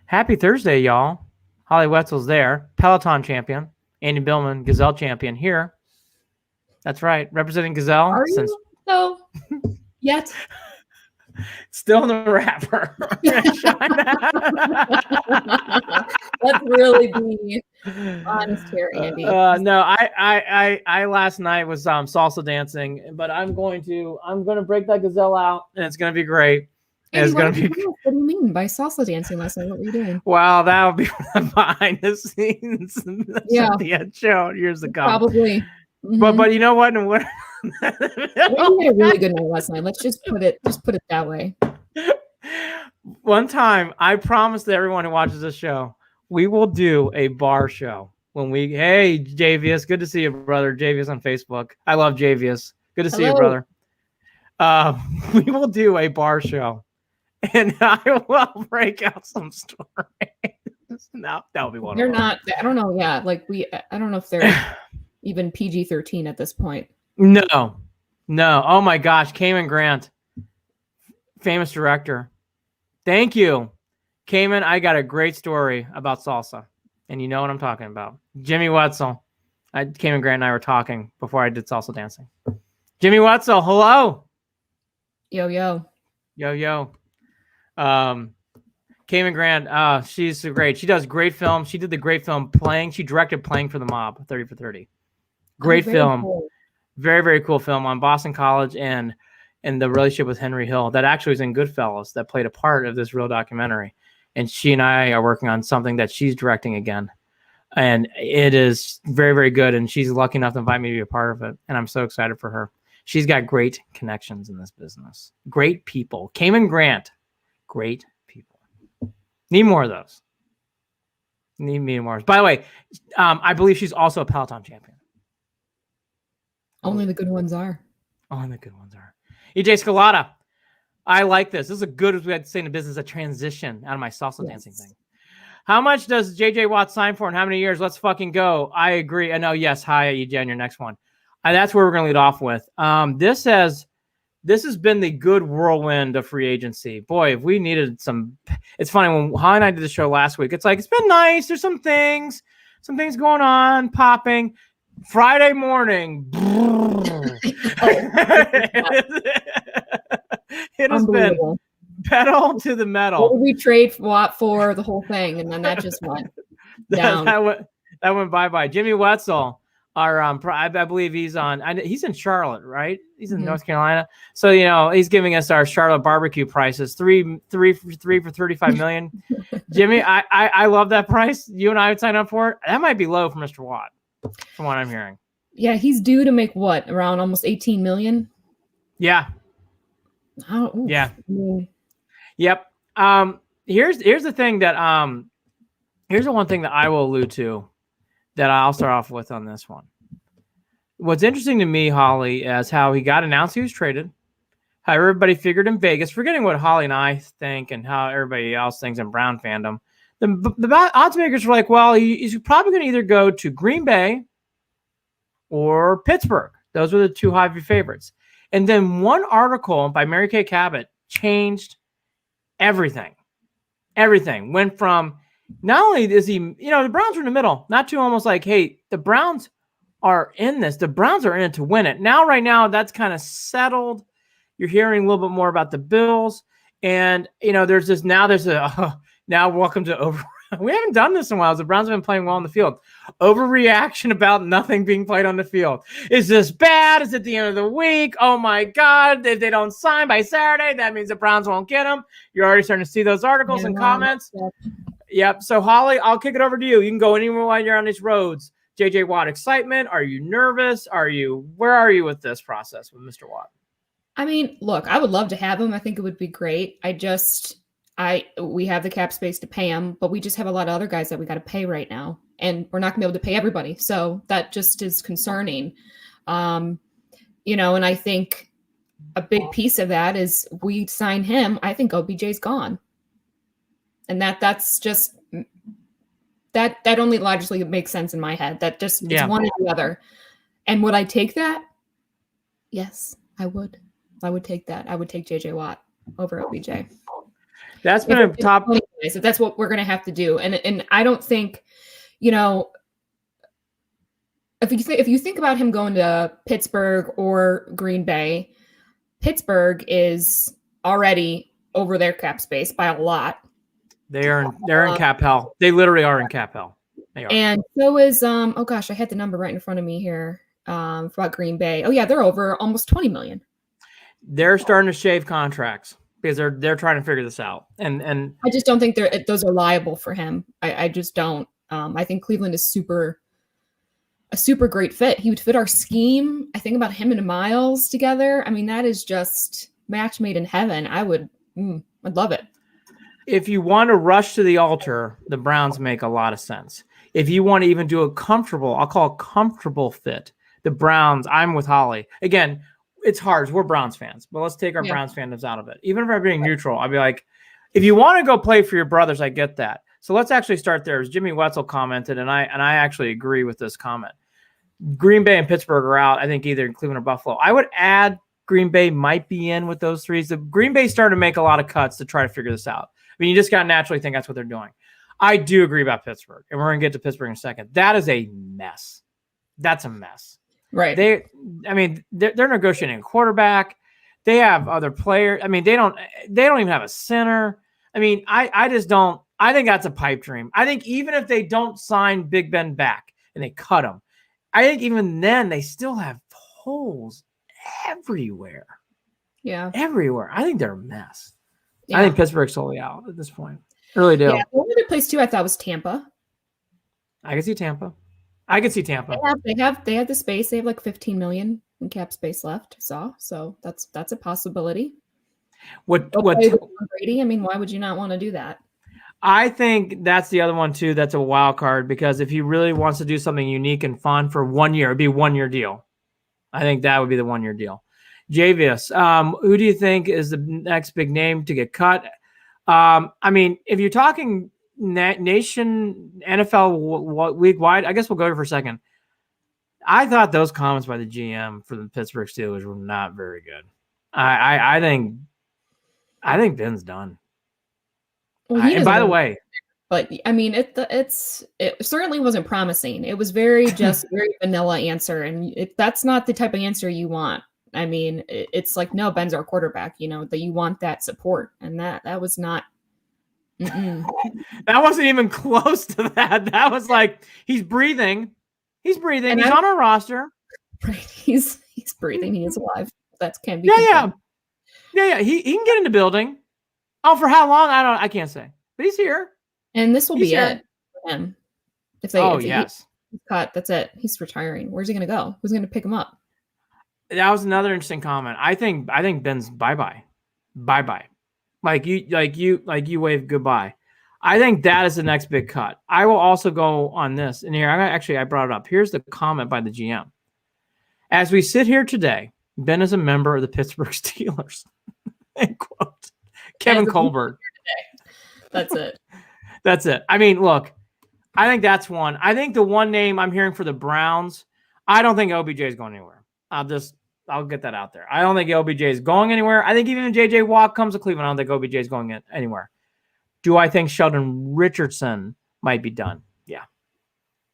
Happy Thursday, y'all. Holly Wetzel's there. Peloton champion. Andy Billman, Gazelle champion here. That's right. Representing Gazelle Are since you though? Yet? still in the wrapper. Let's really be honest here, Andy. No, I last night was salsa dancing, but I'm going to break that Gazelle out, and it's gonna be great. Andy, It's gonna be. what do you mean by salsa dancing last night? What were you doing? Wow, that would be behind the scenes. Yeah, the show years to come. probably. But you know what? We had a really good night last night. Let's just put it that way. One time, I promised everyone who watches this show, we will do a bar show. Hey, Javius, good to see you, brother. Javius on Facebook. I love Javius. Good to see you, brother. We will do a bar show, and I will break out some stories. No, that would be wonderful. They're not. I don't know. Yeah, like I don't know if they're even PG-13 at this point. No. Oh my gosh, Cayman Grant, famous director. Thank you, Cayman. I got a great story about salsa, and you know what I'm talking about. Jimmy Wetzel. Cayman Grant and I were talking before I did salsa dancing. Jimmy Wetzel, hello. Yo. Cayman Grant, she's so great. She does great film. She did the great film Playing. She directed Playing for the Mob, 30 for 30. Great film. Cool. Very, very cool film on Boston College and the relationship with Henry Hill that actually was in Goodfellas that played a part of this real documentary. And she and I are working on something that she's directing again. And it is very, very good. And she's lucky enough to invite me to be a part of it. And I'm so excited for her. She's got great connections in this business. Great people. Cayman Grant, great people. Need more of those. Need more. By the way, I believe she's also a Peloton champion. Only the good ones are. Only the good ones are. EJ Scalata, I like this. This is a good, as we had to say in the business, a transition out of my salsa dancing thing. How much does JJ Watt sign for and how many years? Let's fucking go. I agree. I know. Yes. Hi, EJ, on your next one. That's where we're going to lead off with. This has been the good whirlwind of free agency. Boy, if we needed some. It's funny when Holly and I did the show last week. It's like it's been nice. There's some things going on, popping. Friday morning, it has been pedal to the metal. What did we trade Watt for the whole thing, and then that just went down. that went bye. Jimmy Wetzel. I believe he's in Charlotte, right? He's in North Carolina. So, he's giving us our Charlotte barbecue prices, three for $35 million. Jimmy, I love that price. You and I would sign up for it. That might be low for Mr. Watt, from what I'm hearing. Yeah, he's due to make what, around almost $18 million? Yeah. Yeah. Yep. Here's the thing that here's the one thing that I will allude to that I'll start off with on this one. What's interesting to me, Holly, is how he got announced he was traded, how everybody figured in Vegas, forgetting what Holly and I think and how everybody else thinks in Brown fandom. The odds makers were like, well, he's probably going to either go to Green Bay or Pittsburgh. Those were the two high favorites. And then one article by Mary Kay Cabot changed everything. Everything went from not only is he, the Browns are in the middle, not too almost like, hey, the Browns are in this. The Browns are in it to win it. Right now, that's kind of settled. You're hearing a little bit more about the Bills. And, there's now welcome to over. We haven't done this in a while. The Browns have been playing well on the field. Overreaction about nothing being played on the field. Is this bad? Is it the end of the week? Oh, my God. If they don't sign by Saturday, that means the Browns won't get them. You're already starting to see those articles and comments. Yep. So, Holly, I'll kick it over to you. You can go anywhere while you're on these roads. JJ Watt excitement. Are you nervous? Where are you with this process with Mr. Watt? I mean, look, I would love to have him. I think it would be great. We have the cap space to pay him, but we just have a lot of other guys that we got to pay right now, and we're not gonna be able to pay everybody. So that just is concerning. And I think a big piece of that is we sign him. I think OBJ's gone. And that's just that only logically makes sense in my head. That just it's one or the other. And would I take that? Yes, I would. I would take that. I would take JJ Watt over OBJ. That's been a top. So that's what we're going to have to do. And I don't think, you know, if you think about him going to Pittsburgh or Green Bay, Pittsburgh is already over their cap space by a lot. They're in cap hell. They literally are in cap hell. They are. And so is oh gosh, I had the number right in front of me here about Green Bay. Oh yeah, they're over almost 20 million. They're starting to shave contracts because they're trying to figure this out. And I just don't think those are liable for him. I just don't. I think Cleveland is a super great fit. He would fit our scheme. I think about him and Miles together. I mean, that is just match made in heaven. I'd love it. If you want to rush to the altar, the Browns make a lot of sense. If you want to even do a comfortable, I'll call it comfortable fit, the Browns, I'm with Holly. Again, it's hard. We're Browns fans, but let's take our Browns fandoms out of it. Even if I'm being neutral, I'll be like, if you want to go play for your brothers, I get that. So let's actually start there. As Jimmy Wetzel commented, and I actually agree with this comment. Green Bay and Pittsburgh are out. I think either in Cleveland or Buffalo. I would add Green Bay might be in with those threes. The Green Bay started to make a lot of cuts to try to figure this out. I mean, you just got to naturally think that's what they're doing. I do agree about Pittsburgh, and we're going to get to Pittsburgh in a second. That is a mess. That's a mess. Right. They're negotiating a quarterback. They have other players. I mean, they don't even have a center. I mean, I just don't. I think that's a pipe dream. I think even if they don't sign Big Ben back and they cut him, I think even then they still have holes everywhere. Yeah. Everywhere. I think they're a mess. Yeah. I think Pittsburgh's totally out at this point. Really do. Yeah. One other place too I thought was Tampa. I can see Tampa. They have the space. They have like 15 million in cap space left. So that's a possibility. What Brady? I mean, why would you not want to do that? I think that's the other one too. That's a wild card because if he really wants to do something unique and fun for 1 year, it'd be a 1 year deal. I think that would be the 1 year deal. Javius, who do you think is the next big name to get cut? I mean, if you're talking nation NFL league wide, I guess we'll go here for a second. I thought those comments by the GM for the Pittsburgh Steelers were not very good. I think Ben's done. Well, and by the way, but I mean, it certainly wasn't promising. It was very vanilla answer, and that's not the type of answer you want. I mean, it's like, no, Ben's our quarterback. You know that you want that support, and that was not. That wasn't even close to that. That was like he's breathing. He's breathing. He's on our roster. Right. He's breathing. He is alive. That can be. Yeah. He can get in the building. Oh, for how long? I can't say. But he's here. And this will be it for him. If yes. He's cut, that's it. He's retiring. Where's he going to go? Who's going to pick him up? That was another interesting comment. I think Ben's bye-bye. Bye-bye. Like you wave goodbye. I think that is the next big cut. I will also go on this. And here, I brought it up. Here's the comment by the GM. As we sit here today, Ben is a member of the Pittsburgh Steelers. End quote. Kevin Colbert. That's it. That's it. I mean, look, I think that's one. I think the one name I'm hearing for the Browns, I don't think OBJ is going anywhere. I'll get that out there. I don't think OBJ is going anywhere. I think even if JJ Watt comes to Cleveland, I don't think OBJ is going anywhere. Do I think Sheldon Richardson might be done? Yeah.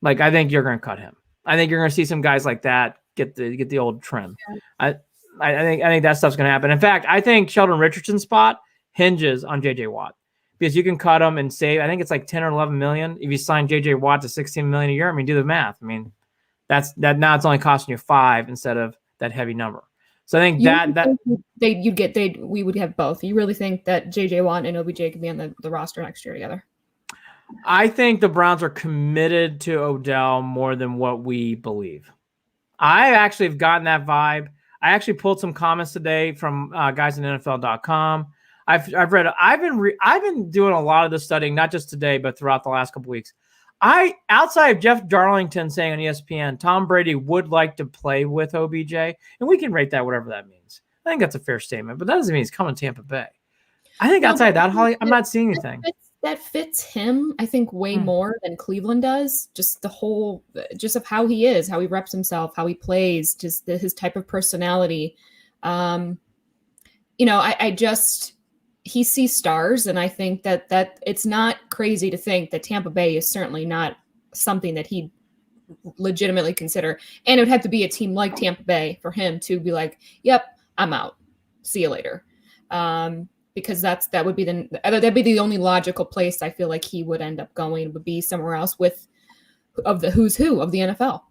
Like, I think you're going to cut him. I think you're going to see some guys like that get the old trim. Yeah. I think that stuff's going to happen. In fact, I think Sheldon Richardson's spot hinges on JJ Watt because you can cut him and save. I think it's like 10 or 11 million. If you sign JJ Watt to 16 million a year, I mean, do the math. I mean, that now it's only costing you 5 instead of that heavy number. So I think we would have both. You really think that JJ Watt and OBJ could be on the roster next year together? I think the Browns are committed to Odell more than what we believe. I actually have gotten that vibe. I actually pulled some comments today from guys in NFL.com. I've read. I've been doing a lot of this studying, not just today, but throughout the last couple weeks. Outside of Jeff Darlington saying on ESPN, Tom Brady would like to play with OBJ, and we can rate that whatever that means. I think that's a fair statement, but that doesn't mean he's coming to Tampa Bay. I think outside that, Holly, I'm not seeing anything. That fits him, I think, way more than Cleveland does. Just of how he is, how he reps himself, how he plays, just his type of personality. he sees stars, and I think that it's not crazy to think that Tampa Bay is certainly not something that he'd legitimately consider. And it would have to be a team like Tampa Bay for him to be like, yep, I'm out. See you later. Because that would be that'd be the only logical place I feel like he would end up going, would be somewhere else of the who's who of the NFL.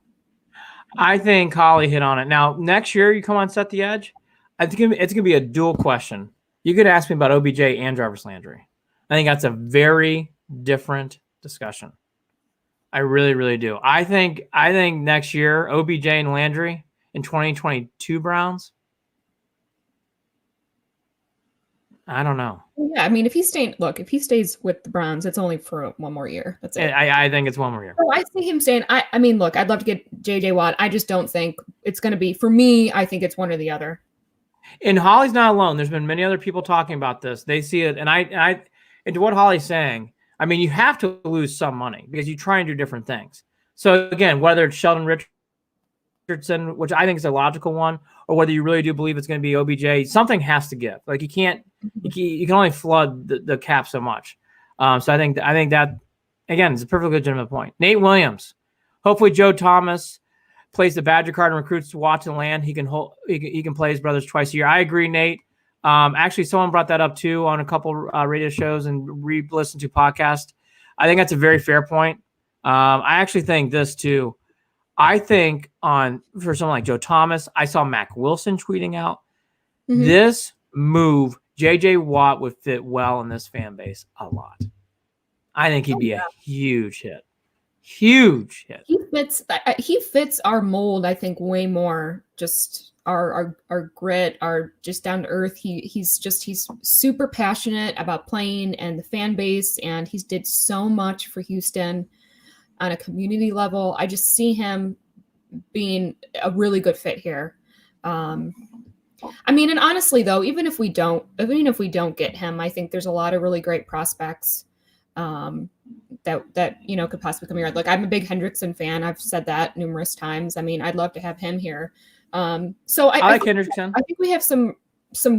I think Holly hit on it. Now, next year you come on Set the Edge, I think it's gonna be a dual question. You could ask me about OBJ and Jarvis Landry. I think that's a very different discussion. I really, really do. I think next year, OBJ and Landry in 2022 Browns. I don't know. Yeah, I mean, if he stays with the Browns, it's only for one more year. That's it. I think it's one more year. So I see him saying, I mean, look, I'd love to get JJ Watt. I just don't think it's going to be, for me, I think it's one or the other. And Holly's not alone. There's been many other people talking about this. They see it. And and to what Holly's saying, I mean, you have to lose some money because you try and do different things. So again, whether it's Sheldon Richardson, which I think is a logical one, or whether you really do believe it's going to be OBJ, something has to give. Like you can only flood the cap so much. So I think that, again, is a perfectly legitimate point. Nate Williams, hopefully Joe Thomas plays the Badger card and recruits Watt to land. He can play his brothers twice a year. I agree, Nate. Actually, someone brought that up too on a couple radio shows and re-listened to podcasts. I think that's a very fair point. I actually think this too. I think for someone like Joe Thomas, I saw Mac Wilson tweeting out this move. JJ Watt would fit well in this fan base a lot. I think he'd be a huge hit. Huge hit. He fits our mold, I think, way more. Just our grit, our just down to earth. He's super passionate about playing and the fan base, and he's did so much for Houston on a community level. I just see him being a really good fit here. I mean, and honestly though, even if we don't get him, I think there's a lot of really great prospects that could possibly come here. Like, I'm a big Hendrickson fan. I've said that numerous times. I mean, I'd love to have him here. So I like Hendrickson. I think we have some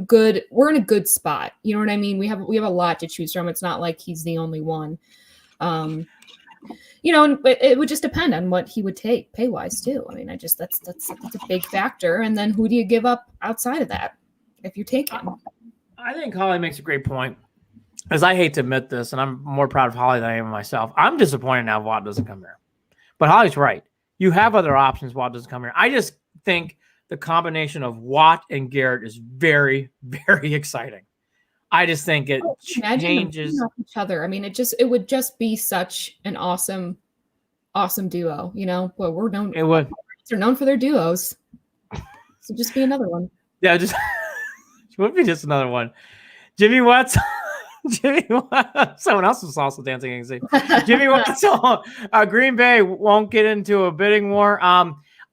good. We're in a good spot. You know what I mean? We have a lot to choose from. It's not like he's the only one. And it would just depend on what he would take pay wise too. I mean, that's a big factor. And then who do you give up outside of that if you take him? I think Holly makes a great point. As I hate to admit this, and I'm more proud of Holly than I am of myself. I'm disappointed now Watt doesn't come here. But Holly's right. You have other options. Watt doesn't come here. I just think the combination of Watt and Garrett is very, very exciting. I just think it changes each other. I mean, it would just be such an awesome duo. Well, they're known for their duos. So just be another one. Yeah, it would be just another one. Jimmy Wetzel. Someone else was also dancing. Jimmy Wetzel. Green Bay won't get into a bidding war.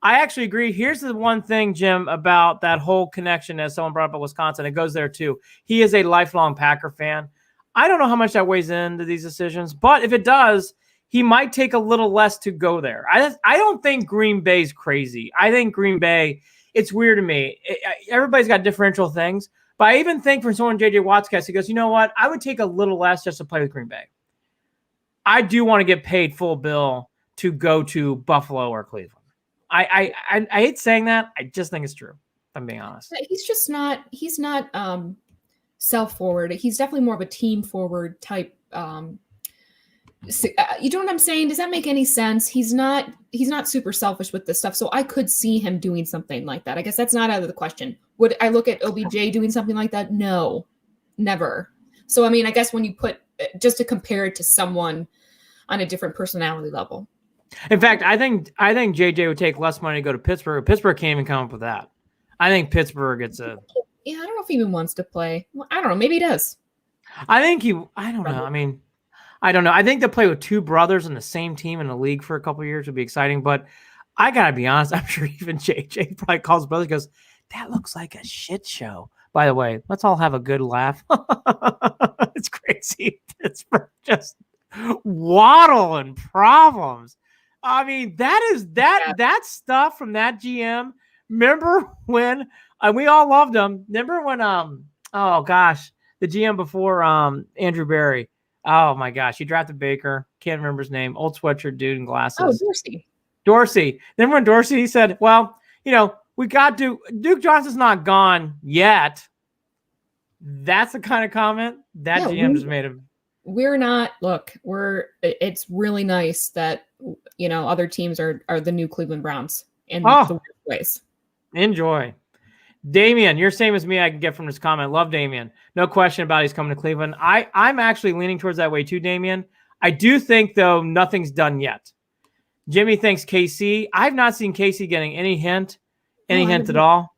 I actually agree. Here's the one thing, Jim, about that whole connection as someone brought up at Wisconsin. It goes there too. He is a lifelong Packer fan. I don't know how much that weighs into these decisions, but if it does, he might take a little less to go there. I don't think Green Bay's crazy. I think Green Bay, it's weird to me. Everybody's got differential things, but I even think for someone JJ Watt's case, he goes, you know what? I would take a little less just to play with Green Bay. I do want to get paid full bill to go to Buffalo or Cleveland. I hate saying that. I just think it's true, if I'm being honest. He's not self-forward. He's definitely more of a team forward type. You know what I'm saying? Does that make any sense? He's not super selfish with this stuff. So I could see him doing something like that. I guess that's not out of the question. Would I look at OBJ doing something like that? No, never. So, I mean, I guess when you put, just to compare it to someone on a different personality level. In fact, I think JJ would take less money to go to Pittsburgh. Pittsburgh can't even come up with that. I think Pittsburgh gets a. Yeah, I don't know if he even wants to play. Well, I don't know. Maybe he does. I don't know. I mean, I don't know. I think to play with two brothers in the same team in the league for a couple of years would be exciting. But I gotta be honest. I'm sure even JJ probably calls his brother and goes, "That looks like a shit show." By the way, let's all have a good laugh. It's crazy. Pittsburgh just waddle and problems. I mean, that stuff from that GM. Remember when we all loved him? Remember when oh gosh, the GM before Andrew Berry. Oh my gosh, he drafted Baker. Can't remember his name. Old sweatshirt dude and glasses. Oh, Dorsey. Dorsey. Then when Dorsey said, "Well, we got Duke Johnson's not gone yet." That's the kind of comment that GM just made him. We're not. Look, it's really nice that other teams are the new Cleveland Browns in the weird ways. Enjoy. Damian, you're same as me. I can get from this comment. Love Damian. No question about he's coming to Cleveland. I'm actually leaning towards that way too, Damian. I do think, though, nothing's done yet. Jimmy thinks KC. I've not seen KC getting any hint at all.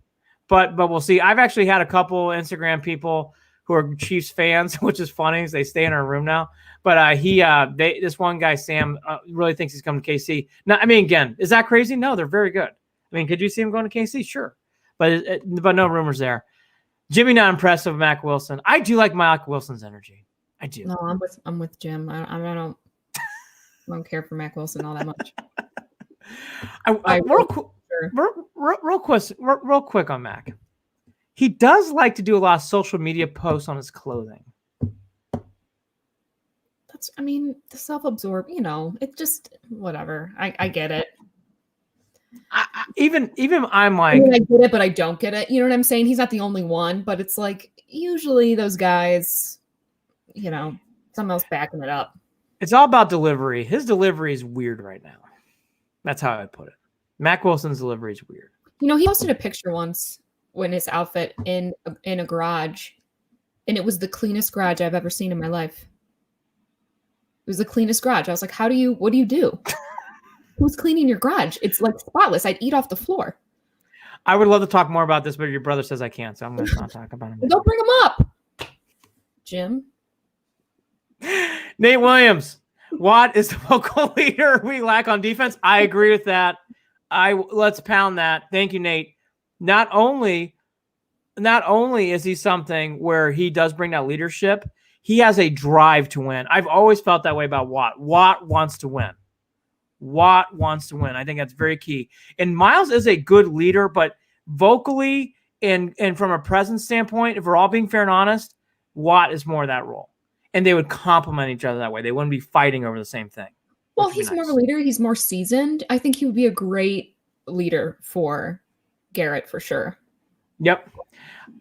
But we'll see. I've actually had a couple Instagram people who are Chiefs fans, which is funny. They stay in our room now. But this one guy, Sam, really thinks he's coming to KC. Now, I mean, again, is that crazy? No, they're very good. I mean, could you see him going to KC? Sure. But no rumors there. Jimmy not impressed with Mac Wilson. I do like Mac Wilson's energy. I do. No, I'm with Jim. I don't care for Mac Wilson all that much. Real quick on Mac. He does like to do a lot of social media posts on his clothing. The self-absorbed. It just whatever. I get it. Even I'm like, I get it, but I don't get it. You know what I'm saying? He's not the only one, but it's like usually those guys, someone else backing it up. It's all about delivery. His delivery is weird right now. That's how I put it. Mac Wilson's delivery is weird. He posted a picture once when his outfit in a garage, and it was the cleanest garage I've ever seen in my life. It was the cleanest garage. I was like, what do you do? Who's cleaning your garage? It's like spotless. I'd eat off the floor. I would love to talk more about this, but your brother says I can't, so I'm going to not talk about him. Don't bring him up, Jim. Nate Williams. Watt is the vocal leader we lack on defense. I agree with that. Let's pound that. Thank you, Nate. Not only is he something where he does bring that leadership, he has a drive to win. I've always felt that way about Watt. Watt wants to win. I think that's very key. And Miles is a good leader, but vocally and from a presence standpoint, if we're all being fair and honest, Watt is more that role. And they would complement each other that way. They wouldn't be fighting over the same thing. Well, he's more of a leader. He's more seasoned. I think he would be a great leader for Garrett for sure. Yep.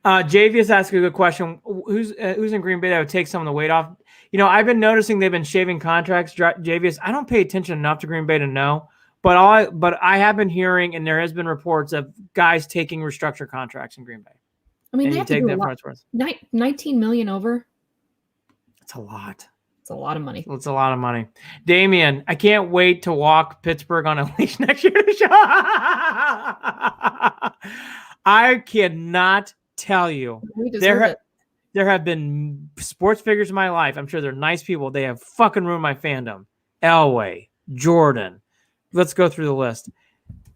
JVS asked a good question. Who's in Green Bay that would take some of the weight off? I've been noticing they've been shaving contracts. JVS, I don't pay attention enough to Green Bay to know, but I have been hearing, and there has been reports of guys taking restructured contracts in Green Bay. I mean, they have to do a lot. 19 million over. It's a lot. It's a lot of money. It's a lot of money. Damian, I can't wait to walk Pittsburgh on a leash next year. I cannot tell you. There have been sports figures in my life. I'm sure they're nice people. They have fucking ruined my fandom. Elway, Jordan. Let's go through the list.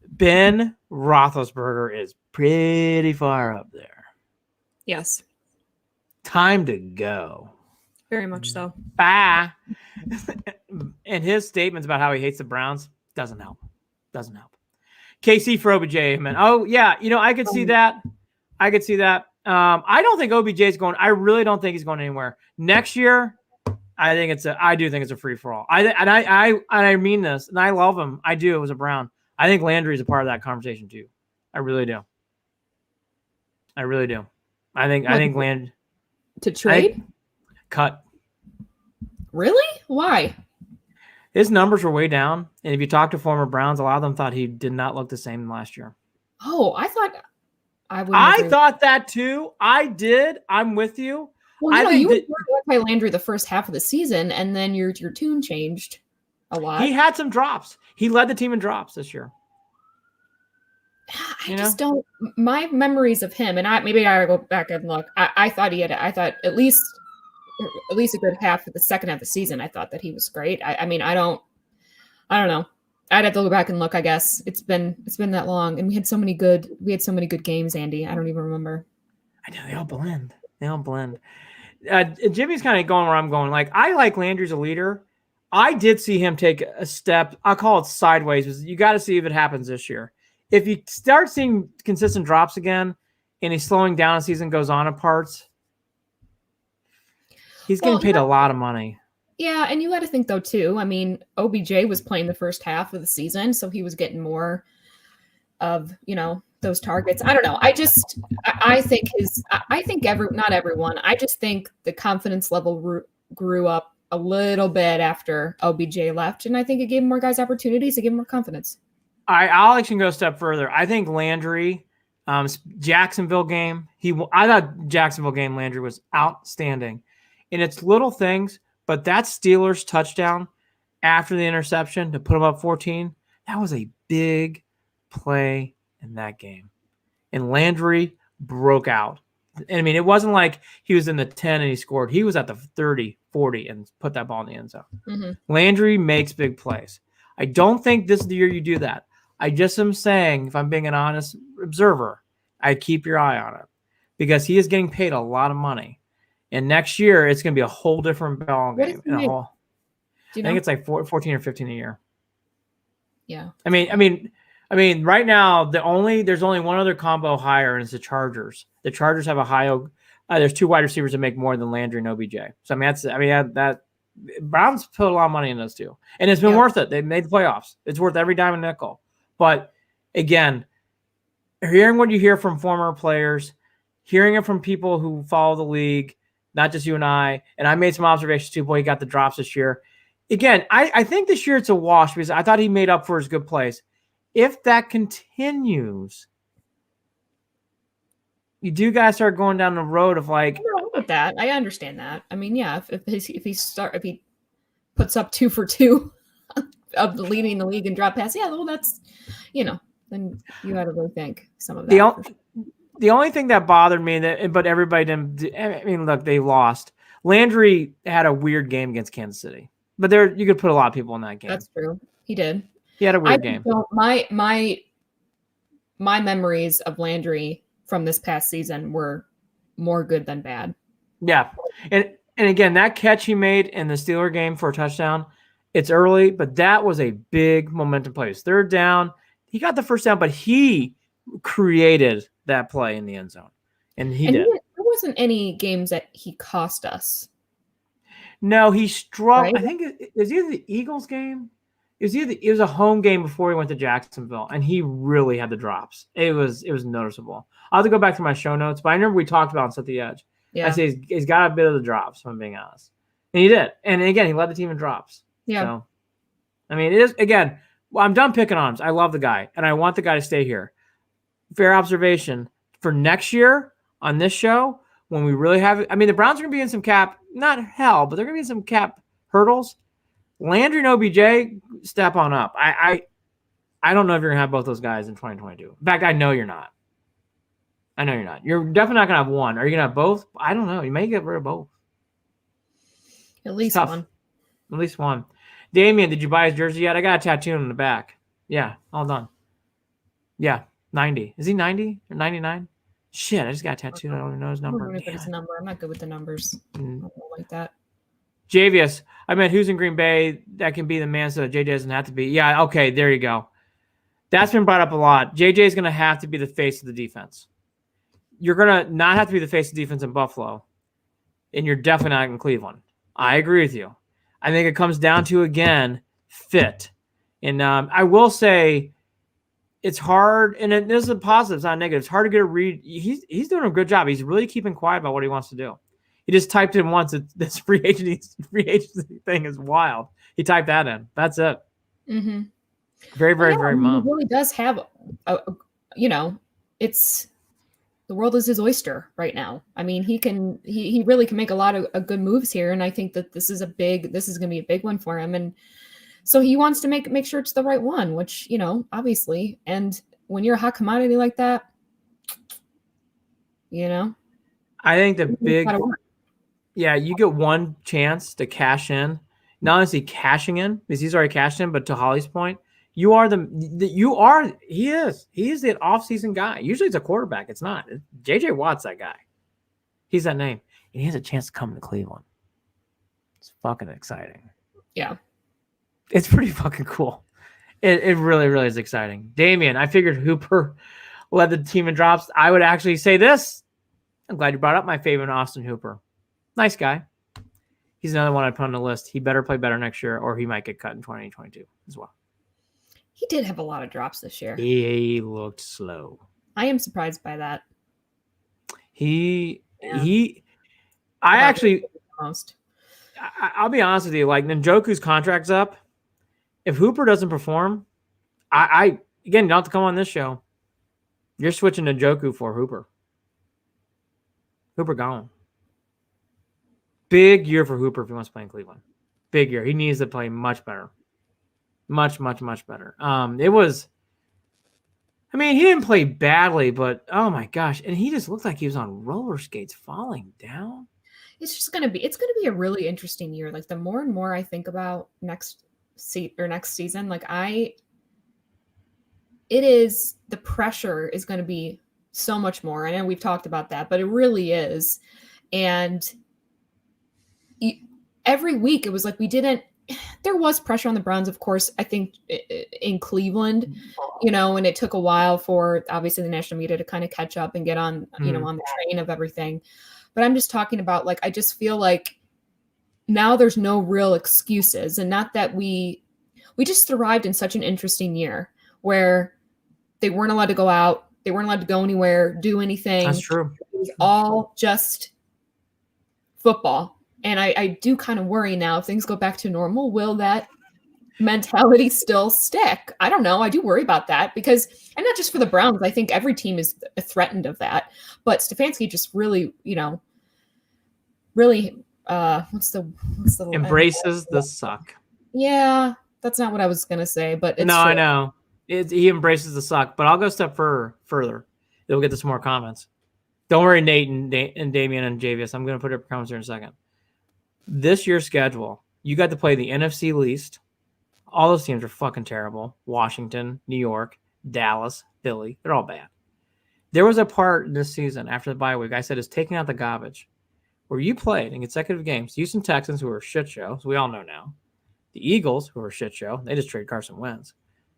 Ben Roethlisberger is pretty far up there. Yes. Time to go. Very much so. Bye. And his statements about how he hates the Browns doesn't help. KC for OBJ, man. Oh, yeah. I could see that. I don't think OBJ is going. I really don't think he's going anywhere. Next year, I do think it's a free-for-all. I mean this, and I love him. I do as a Brown. I think Landry's a part of that conversation too. I really do. I think Land to trade? Cut. Really? Why? His numbers were way down, and if you talk to former Browns, a lot of them thought he did not look the same last year. Oh, I thought that too. I did. I'm with you. Well, you were by Landry the first half of the season, and then your tune changed a lot. He had some drops. He led the team in drops this year. I just don't. My memories of him, and maybe I gotta go back and look. I thought at least a good half of the second half of the season. I thought that he was great. I don't know. I'd have to go back and look. I guess it's been that long, and we had so many good games. Andy, I don't even remember. I know they all blend. Jimmy's kind of going where I'm going. Like, I like Landry as a leader. I did see him take a step. I'll call it sideways. You got to see if it happens this year. If you start seeing consistent drops again, and he's slowing down as season goes on in parts, He's getting paid a lot of money. Yeah, and you got to think though too. I mean, OBJ was playing the first half of the season, so he was getting more of those targets. I don't know. I think not everyone. I just think the confidence level grew up a little bit after OBJ left, and I think it gave more guys opportunities. It gave more confidence. I'll actually go a step further. I think Landry, Jacksonville game. I thought Jacksonville game Landry was outstanding, and it's little things. But that Steelers touchdown after the interception to put them up 14, that was a big play in that game. And Landry broke out. And I mean, it wasn't like he was in the 10 and he scored. He was at the 30, 40 and put that ball in the end zone. Mm-hmm. Landry makes big plays. I don't think this is the year you do that. I just am saying, if I'm being an honest observer, I'd keep your eye on it because he is getting paid a lot of money. And next year, it's going to be a whole different ball game. I think it's like 14 or 15 a year. Yeah. I mean, right now there's only one other combo higher, and it's the Chargers. The Chargers have a high. There's 2 wide receivers that make more than Landry and OBJ. So that Browns put a lot of money in those two, and it's been worth it. They made the playoffs. It's worth every dime and nickel. But again, hearing what you hear from former players, hearing it from people who follow the league. Not just you and I made some observations too. Boy, he got the drops this year. Again, I think this year it's a wash because I thought he made up for his good plays. If that continues, you do guys start going down the road of like. I know about that. I understand that. I mean, yeah, if he puts up 2 for 2 of leading the league and drop pass, yeah, well, that's then you got to really think some of that. The only thing that bothered me, but everybody didn't. I mean, look, they lost. Landry had a weird game against Kansas City, but you could put a lot of people in that game. That's true. He did. He had a weird game. My memories of Landry from this past season were more good than bad. Yeah, and again, that catch he made in the Steeler game for a touchdown. It's early, but that was a big momentum play. It's 3rd down. He got the first down, but he created that play in the end zone, and he did. There wasn't any games that he cost us. No, he struck. Right? I think it was either the Eagles game. It was a home game before he went to Jacksonville, and he really had the drops. It was noticeable. I'll have to go back to my show notes, but I remember we talked about Set the Edge. Yeah. I say he's got a bit of the drops, if I'm being honest. And he did. And again, he led the team in drops. Yeah. So, I mean, it is, again, well, I'm done picking on him. I love the guy, and I want the guy to stay here. Fair observation. For next year on this show, when we really have it, I mean, the Browns are going to be in some cap, not hell, but they're going to be in some cap hurdles. Landry and OBJ, step on up. I don't know if you're going to have both those guys in 2022. In fact, I know you're not. You're definitely not going to have one. Are you going to have both? I don't know. You may get rid of both. At least one. At least one. Damian, did you buy his jersey yet? I got a tattoo on the back. Yeah, all done. Yeah, 90. Is he 90 or 99? Shit, I just got a tattoo. I don't even know his number. I don't know if it's a number. I'm not good with the numbers. I don't like that. Javius, I meant who's in Green Bay that can be the man so that JJ doesn't have to be. Yeah, okay, there you go. That's been brought up a lot. JJ is going to have to be the face of the defense. You're going to not have to be the face of defense in Buffalo, and you're definitely not in Cleveland. I agree with you. I think it comes down to, again, fit. And I will say it's hard, and this is a positive, it's not negative. It's hard to get a read. He's doing a good job. He's really keeping quiet about what he wants to do. He just typed in once. This free agency thing is wild. He typed that in. That's it. Mm-hmm. Very, very, very much. He really does have, it's the world is his oyster right now. I mean, he really can make a lot of good moves here, and I think that this is going to be a big one for him. And so he wants to make sure it's the right one, which obviously. And when you're a hot commodity like that, I think the big. Yeah, you get one chance to cash in. Not only is he cashing in, because he's already cashed in, but to Holly's point, he is the off-season guy. Usually it's a quarterback. It's not. J.J. Watt's that guy. He's that name. And he has a chance to come to Cleveland. It's fucking exciting. Yeah. It's pretty fucking cool. It really, really is exciting. Damian, I figured Hooper led the team in drops. I would actually say this. I'm glad you brought up my favorite Austin Hooper. Nice guy. He's another one I put on the list. He better play better next year, or he might get cut in 2022 as well. He did have a lot of drops this year. He looked slow. I am surprised by that. I'll be honest with you. Like, Njoku's contract's up. If Hooper doesn't perform, again, you don't have to come on this show. You're switching to Njoku for Hooper. Hooper gone. Big year for Hooper if he wants to play in Cleveland. Big year. He needs to play much better. Much, much, much better. He didn't play badly, but oh my gosh. And he just looked like he was on roller skates falling down. It's going to be a really interesting year. Like, the more and more I think about next season, like the pressure is going to be so much more. I know we've talked about that, but it really is. And every week it was like there was pressure on the Browns, of course, I think in Cleveland, and it took a while for obviously the national media to kind of catch up and get on, on the train of everything. But I'm just talking about, like, I just feel like now there's no real excuses, and not that we just thrived in such an interesting year where they weren't allowed to go out. They weren't allowed to go anywhere, do anything. That's true. It was all just football. And I do kind of worry now, if things go back to normal, will that mentality still stick? I don't know. I do worry about that and not just for the Browns. I think every team is threatened of that. But Stefanski just really, what's the embraces the suck. Yeah, that's not what I was gonna say, but it's no, true. I know he embraces the suck. But I'll go a step further. We'll get to some more comments. Don't worry, Nate and Damian and Javius. I'm going to put up comments here in a second. This year's schedule, you got to play the NFC least. All those teams are fucking terrible. Washington, New York, Dallas, Philly. They're all bad. There was a part this season after the bye week I said is taking out the garbage, where you played in consecutive games. Houston Texans, who are a shit show, as we all know now. The Eagles, who are a shit show. They just traded Carson Wentz.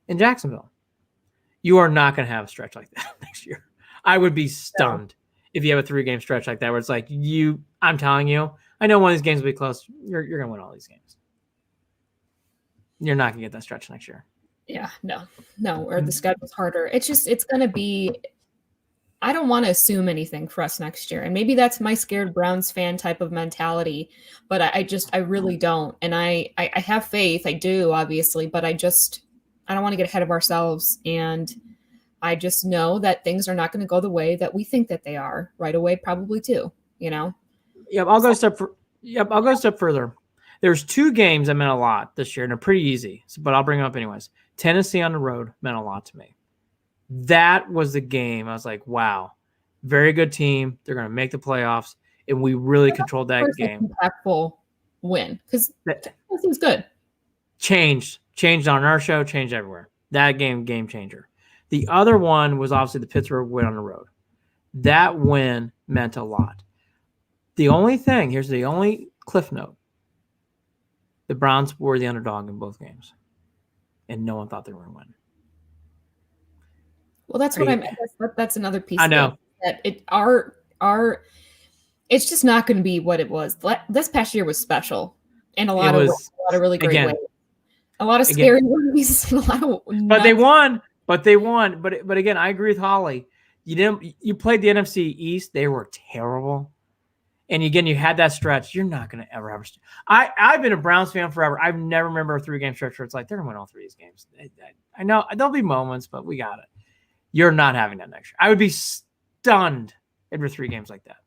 In Jacksonville. You are not going to have a stretch like that next year. I would be stunned if you have a 3-game stretch like that where it's like, I'm telling you, I know one of these games will be close. You're going to win all these games. You're not going to get that stretch next year. Yeah, no, or the schedule's harder. It's going to be, I don't want to assume anything for us next year. And maybe that's my scared Browns fan type of mentality, but I really don't. And I have faith. I do, obviously, but I don't want to get ahead of ourselves. And I just know that things are not going to go the way that we think that they are right away, probably too, Yep, I'll go a step further. There's 2 games that meant a lot this year, and they're pretty easy, but I'll bring them up anyways. Tennessee on the road meant a lot to me. That was the game. I was like, wow, very good team. They're going to make the playoffs, and we really controlled that game. Impactful win, because that seems good. Changed on our show, changed everywhere. That game changer. The other one was obviously the Pittsburgh win on the road. That win meant a lot. Here's the only cliff note. The Browns were the underdog in both games, and no one thought they were going to win. Well, that's that's another piece. I know that it's just not going to be what it was. This past year was special, and a lot of really great ways. A lot of scary movies, a lot of But they won. But again, I agree with Holly. You played the NFC East. They were terrible. And again, you had that stretch. You're not going to ever have a stretch. I've been a Browns fan forever. I've never remember a 3-game stretch where it's like, they're going to win all 3 of these games. I know there'll be moments, but we got it. You're not having that next year. I would be stunned if there were 3 games like that.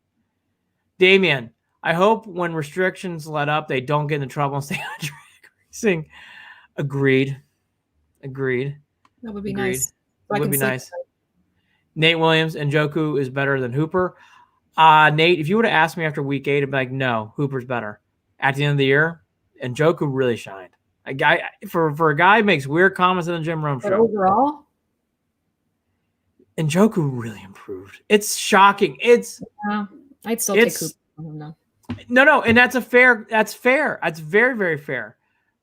Damian, I hope when restrictions let up, they don't get into trouble and stay on drag racing. Agreed. That would be nice. That would be nice. Nate Williams and Njoku is better than Hooper. Nate, if you would have asked me after week 8, I'd be like, no, Hooper's better. At the end of the year, and Njoku really shined. A guy for a guy who makes weird comments on the Jim Rome show. But overall, and Njoku really improved. It's shocking. I'd still take Cooper. No, and that's fair. That's very, very fair.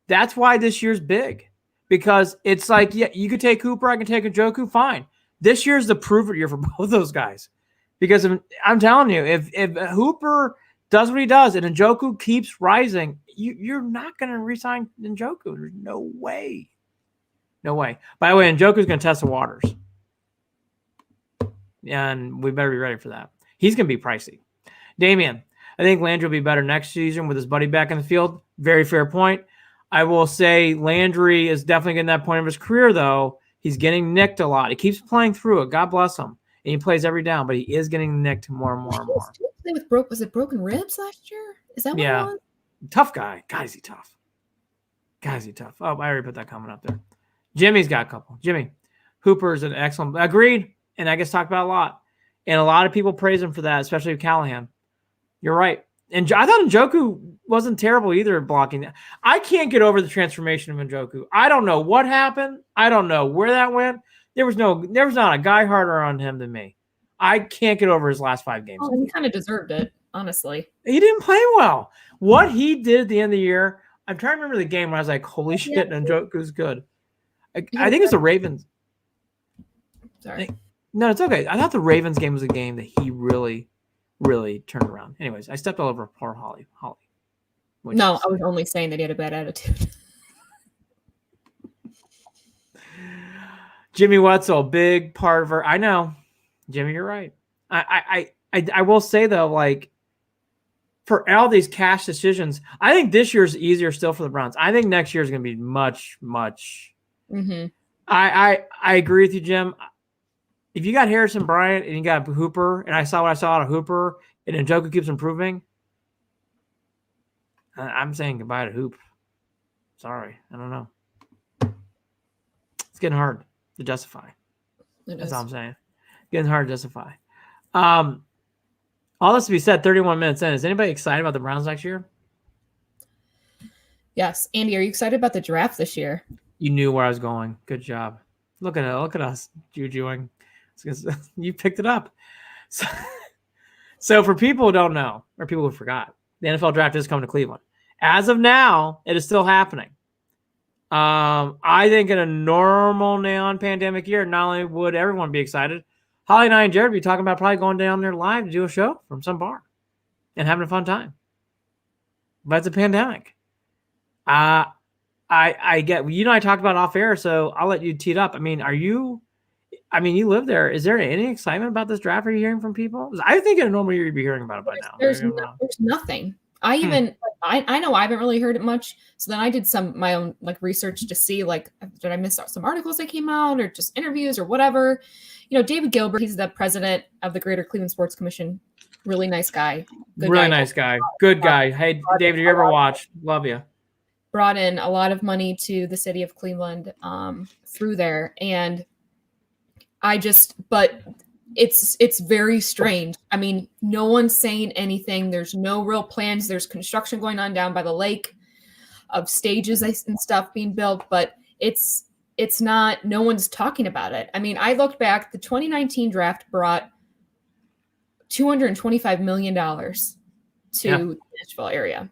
That's why this year's big. Because it's like, yeah, you could take Cooper, I can take Njoku, fine. This year's the prove it year for both those guys. Because I'm telling you, if Hooper does what he does, and Njoku keeps rising, you're not going to resign Njoku. There's no way. No way. By the way, Njoku's going to test the waters. And we better be ready for that. He's going to be pricey. Damian, I think Landry will be better next season with his buddy back in the field. Very fair point. I will say Landry is definitely getting that point of his career, though. He's getting nicked a lot. He keeps playing through it. God bless him. And he plays every down, but he is getting nicked more and more and more. Was it broken ribs last year? Is that what it was? Tough guy. God, is he tough. God, is he tough. Oh, I already put that comment up there. Jimmy's got a couple. Jimmy, Hooper's an excellent. Agreed. And I guess talked about a lot. And a lot of people praise him for that, especially Callahan. You're right. And I thought Njoku wasn't terrible either blocking. I can't get over the transformation of Njoku. I don't know what happened. I don't know where that went. There was not a guy harder on him than me. I can't get over his last 5 games. Oh, he kind of deserved it, honestly. He didn't play well. What he did at the end of the year, I'm trying to remember the game when I was like, holy shit, Njoku's good. I think it's the Ravens. Sorry. No, it's okay. I thought the Ravens game was a game that he really, really turned around. Anyways, I stepped all over poor Holly. No, I was only saying that he had a bad attitude. Jimmy Wetzel, big part of her. I know, Jimmy, you're right. I will say though, like for all these cash decisions, I think this year's easier still for the Browns. I think next year is going to be much. Mm-hmm. I agree with you, Jim. If you got Harrison Bryant and you got Hooper, and I saw what I saw out of Hooper, and Njoku keeps improving, I'm saying goodbye to Hoop. Sorry, I don't know. It's getting hard to justify. That's all I'm saying. Getting hard to justify. All this to be said, 31 minutes in. Is anybody excited about the Browns next year? Yes. Andy, are you excited about the draft this year? You knew where I was going. Good job. Look at it. Look at us jujuing. You picked it up. So for people who don't know, or people who forgot, the NFL draft is coming to Cleveland. As of now, it is still happening. I think in a normal non-pandemic year, not only would everyone be excited, Holly and I and Jared would be talking about probably going down there live to do a show from some bar and having a fun time. But it's a pandemic. I get, I talked about off air, so I'll let you tee it up. I mean, you live there. Is there any excitement about this draft? Are you hearing from people? I think in a normal year you'd be hearing about it by now. There's nothing. I know I haven't really heard it much. So then I did my own research to see did I miss out some articles that came out or just interviews or whatever. David Gilbert, he's the president of the Greater Cleveland Sports Commission. Really nice guy. Nice guy. Good guy. Hey, David, you ever watch? Love you. Brought in a lot of money to the city of Cleveland through there. And but it's very strange. I mean, no one's saying anything. There's no real plans. There's construction going on down by the lake of stages and stuff being built, but it's not, no one's talking about it. I mean, I looked back, the 2019 draft brought $225 million to the Nashville area.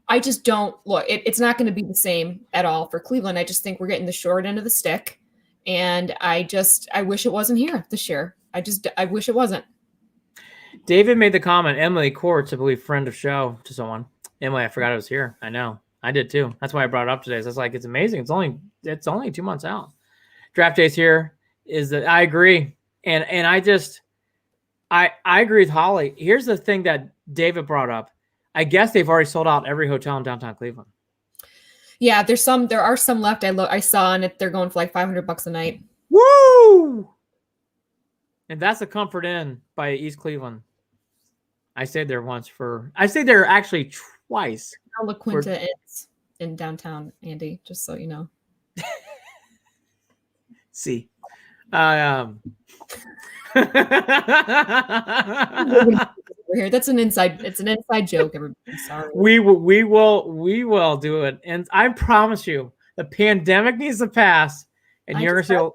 I just don't look, it's not going to be the same at all for Cleveland. I just think we're getting the short end of the stick. And I wish it wasn't here this year. I wish it wasn't. David made the comment, Emily Courts, I believe, friend of show to someone. Emily, I forgot it was here. I know. I did too. That's why I brought it up today. So it's amazing. It's only 2 months out. Draft day's here. I agree. And I agree with Holly. Here's the thing that David brought up. I guess they've already sold out every hotel in downtown Cleveland. Yeah, there are some left. I saw, and they're going for $500 a night. Woo! And that's a Comfort Inn by East Cleveland. I stayed there actually twice. La Quinta is in downtown, Andy, just so you know. See. Here, it's an inside joke, everybody. Sorry. We will do it. And I promise you, the pandemic needs to pass. And you're gonna see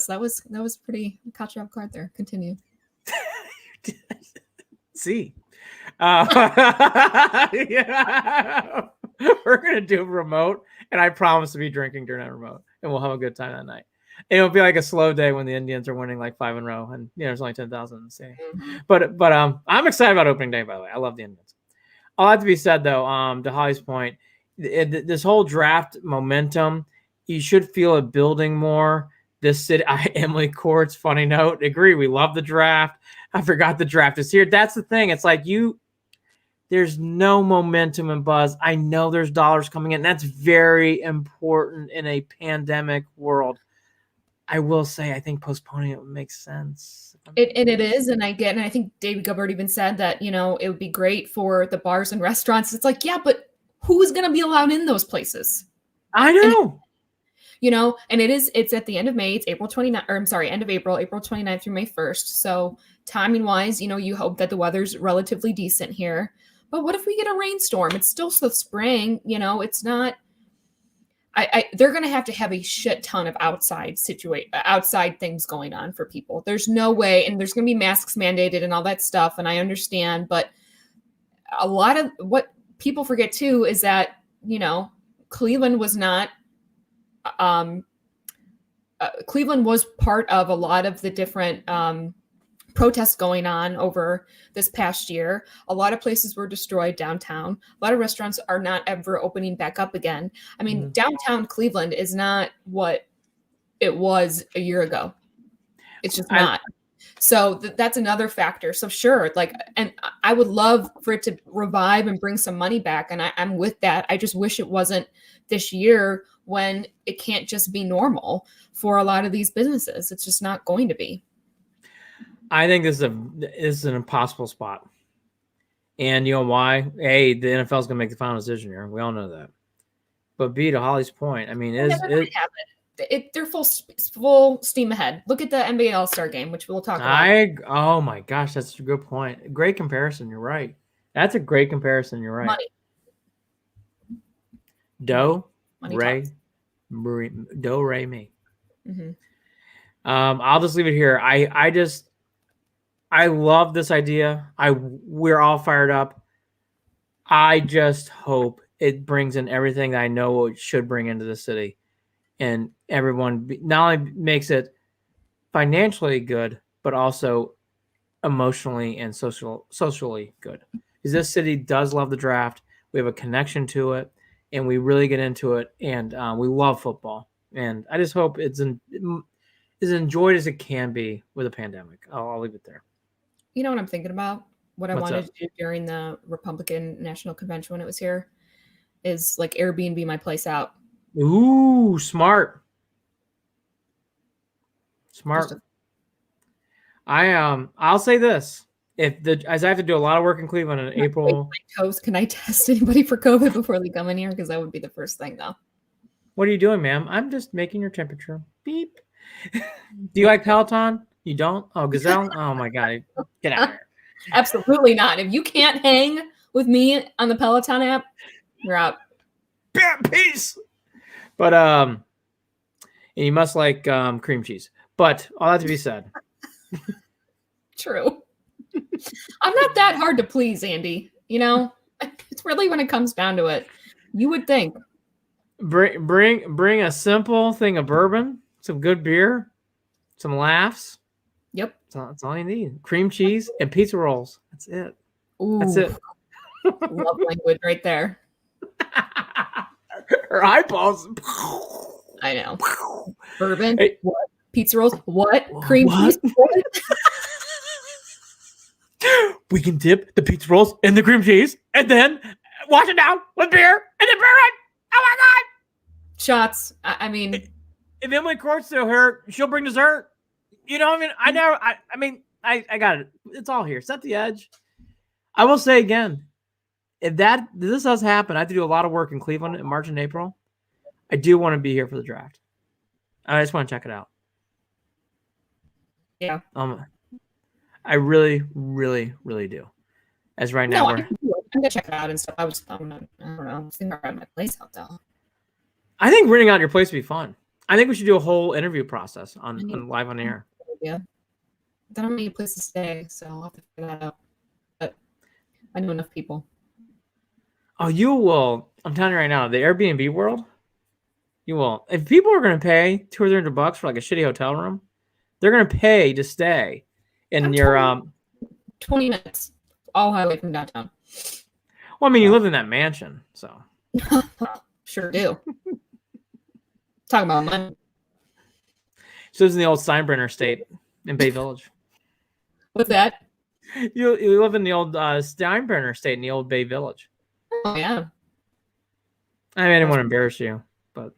that was pretty caught you off guard there. Continue. See. Yeah. We're gonna do a remote, and I promise to be drinking during that remote, and we'll have a good time that night. And it'll be like a slow day when the Indians are winning 5 in a row, and there's only 10,000 in the city. Mm-hmm. But I'm excited about opening day. By the way, I love the Indians. All that to be said, though, to Holly's point, this whole draft momentum, you should feel it building more. This city, Emily Court's funny note. Agree. We love the draft. I forgot the draft is here. That's the thing. It's like there's no momentum and buzz. I know there's dollars coming in. That's very important in a pandemic world. I will say, I think postponing it makes sense. It is, and I think David Gilbert even said that, it would be great for the bars and restaurants. It's like, yeah, but who's going to be allowed in those places? I know. And it's at the end of May. It's April 29th, or I'm sorry, end of April 29th through May 1st. So timing wise, you hope that the weather's relatively decent here. But what if we get a rainstorm? It's still the spring, it's not. They're going to have a shit ton of outside things going on for people. There's no way, and there's going to be masks mandated and all that stuff. And I understand, but a lot of what people forget too is that, Cleveland was not, Cleveland was part of a lot of the different, protests going on over this past year. A lot of places were destroyed downtown. A lot of restaurants are not ever opening back up again. I mean, downtown Cleveland is not what it was a year ago. It's just not. So that's another factor. So sure, and I would love for it to revive and bring some money back. And I'm with that. I just wish it wasn't this year when it can't just be normal for a lot of these businesses. It's just not going to be. I think this is an impossible spot. And you know why? A, the NFL is going to make the final decision here. We all know that. But B, to Holly's point, I mean, they're full steam ahead. Look at the NBA All-Star game, which we'll talk about. Oh my gosh, that's a good point. Great comparison. You're right. That's a great comparison. You're right. Money. Do, Money Ray, talks. Do, Ray, me. Mm-hmm. I'll just leave it here. I love this idea. We're all fired up. I just hope it brings in everything that I know it should bring into the city, and everyone not only makes it financially good, but also emotionally and socially good. Because this city does love the draft. We have a connection to it, and we really get into it, and we love football. And I just hope it's as enjoyed as it can be with a pandemic. I'll leave it there. You know what I'm thinking about? What I What's wanted up? to do during the Republican National Convention when it was here is Airbnb my place out. Ooh, smart. I'll say this. As I have to do a lot of work in Cleveland in April. Can I test anybody for COVID before they come in here? Because that would be the first thing, though. What are you doing, ma'am? I'm just making your temperature. Beep. Do you like Peloton? You don't? Oh, Gazelle? Oh my God. Get out of here. Absolutely not. If you can't hang with me on the Peloton app, you're out. Peace. But and you must like cream cheese. But all that to be said. True. I'm not that hard to please, Andy. It's really when it comes down to it. You would think. Bring a simple thing of bourbon, some good beer, some laughs. Yep. That's all you need. Cream cheese and pizza rolls. That's it. Ooh, that's it. Love language right there. Her eyeballs. I know. Bourbon. Hey. What? Pizza rolls. What? Cream cheese. What? We can dip the pizza rolls in the cream cheese and then wash it down with beer and then burn it. Oh my God. Shots. I mean, if Emily Court's still here, she'll bring dessert. I got it. It's all here. Set the edge. I will say again, if this does happen, I have to do a lot of work in Cleveland in March and April. I do want to be here for the draft. I just want to check it out. Yeah. I really, really, really do. As right now, I'm gonna check it out and stuff. I don't know. I'm thinking about my place out though. I think renting out your place would be fun. I think we should do a whole interview process on live on air. Yeah. I don't need a place to stay, so I'll have to figure that out. But I know enough people. Oh, you will. I'm telling you right now, the Airbnb world, you will. If people are going to pay $200 or $300 for a shitty hotel room, they're going to pay to stay in your 20 minutes, all highway from downtown. Well, I mean, you live in that mansion, so. Sure do. Talking about money. So lives in the old Steinbrenner estate in Bay Village. What's that? You live in the old Steinbrenner estate in the old Bay Village. Oh, yeah. I mean, I didn't want to embarrass you, but.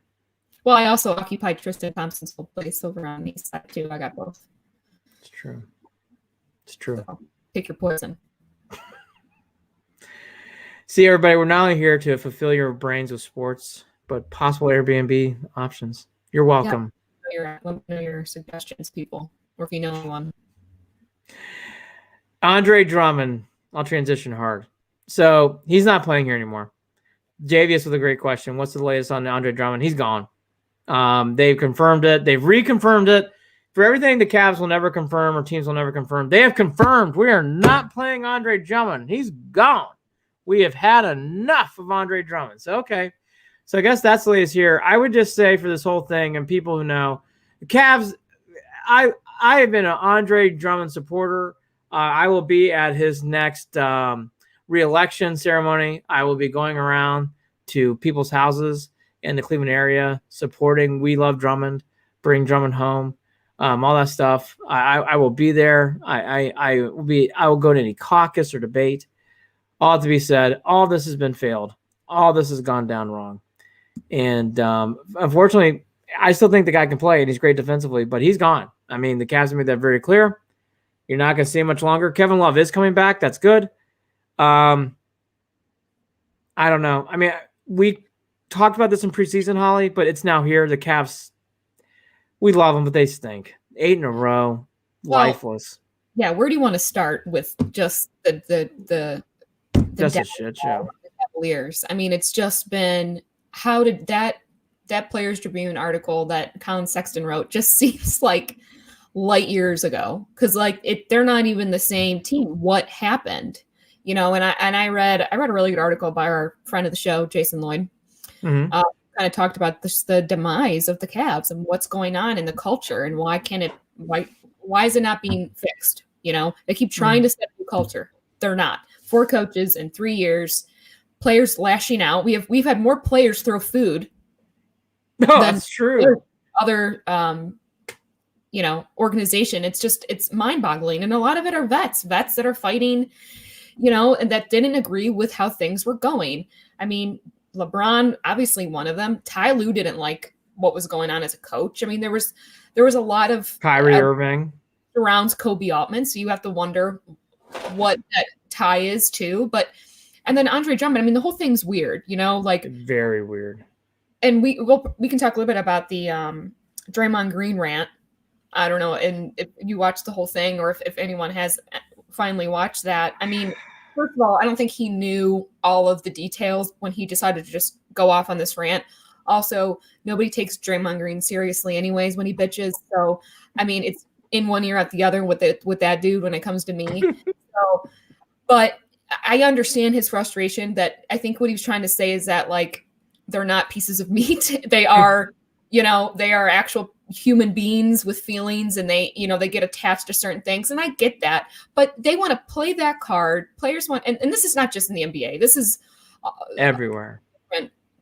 Well, I also occupy Tristan Thompson's old place over on the east side, too. I got both. It's true. It's true. So, pick your poison. See, everybody, we're not only here to fulfill your brains with sports, but possible Airbnb options. You're welcome. Yeah. Let me know your suggestions, people, or if you know one. Andre Drummond. I'll transition hard. So he's not playing here anymore. Javius with a great question. What's the latest on Andre Drummond? He's gone. They've confirmed it. They've reconfirmed it. For everything the Cavs will never confirm or teams will never confirm, they have confirmed we are not playing Andre Drummond. He's gone. We have had enough of Andre Drummond. So, okay. So I guess that's the latest here. I would just say for this whole thing, and people who know, the Cavs, I have been an Andre Drummond supporter. I will be at his next re-election ceremony. I will be going around to people's houses in the Cleveland area supporting We Love Drummond, bring Drummond home, all that stuff. I will be there. I will go to any caucus or debate. All to be said, all this has been failed. All this has gone down wrong. And unfortunately, I still think the guy can play and he's great defensively, but he's gone. I mean, the Cavs made that very clear. You're not going to see him much longer. Kevin Love is coming back. That's good. I don't know. I mean, we talked about this in preseason, Holly, but it's now here. The Cavs, we love them, but they stink. 8 in a row, lifeless. Yeah, where do you want to start with just the just a shit show? Cavaliers. I mean, it's just been, how did that Players Tribune article that Colin Sexton wrote just seems like light years ago, because they're not even the same team. What happened? You know, and I read a really good article by our friend of the show, Jason Lloyd. Mm-hmm. Kind of talked about the demise of the Cavs and what's going on in the culture and why is it not being fixed? You know, they keep trying to set a new culture. They're not. 4 coaches in 3 years, players lashing out. We've had more players throw food. No, that's true. Other organization. It's mind-boggling. And a lot of it are vets that are fighting, and that didn't agree with how things were going. I mean, LeBron, obviously one of them. Ty Lue didn't like what was going on as a coach. I mean, there was a lot of Kyrie Irving surrounds Kobe Altman. So you have to wonder what that tie is too. And then Andre Drummond, I mean, the whole thing's weird, very weird. And we can talk a little bit about the Draymond Green rant. I don't know. And if you watched the whole thing, or if anyone has finally watched that, I mean, first of all, I don't think he knew all of the details when he decided to just go off on this rant. Also, nobody takes Draymond Green seriously anyways when he bitches. So, I mean, it's in one ear out the other with that dude when it comes to me. But I understand his frustration. That I think what he was trying to say is that, they're not pieces of meat. They are, they are actual human beings with feelings, and they get attached to certain things. And I get that, but they want to play that card. Players want, and this is not just in the NBA. This is everywhere.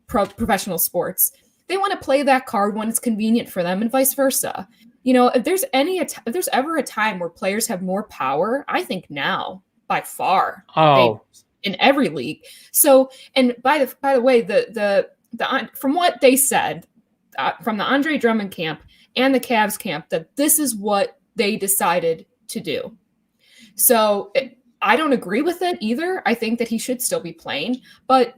Professional sports. They want to play that card when it's convenient for them, and vice versa. If there's ever a time where players have more power, I think now by far. In every league. So, and by the way, the from what they said from the Andre Drummond camp and the Cavs camp, that this is what they decided to do. So I don't agree with it either. I think that he should still be playing, but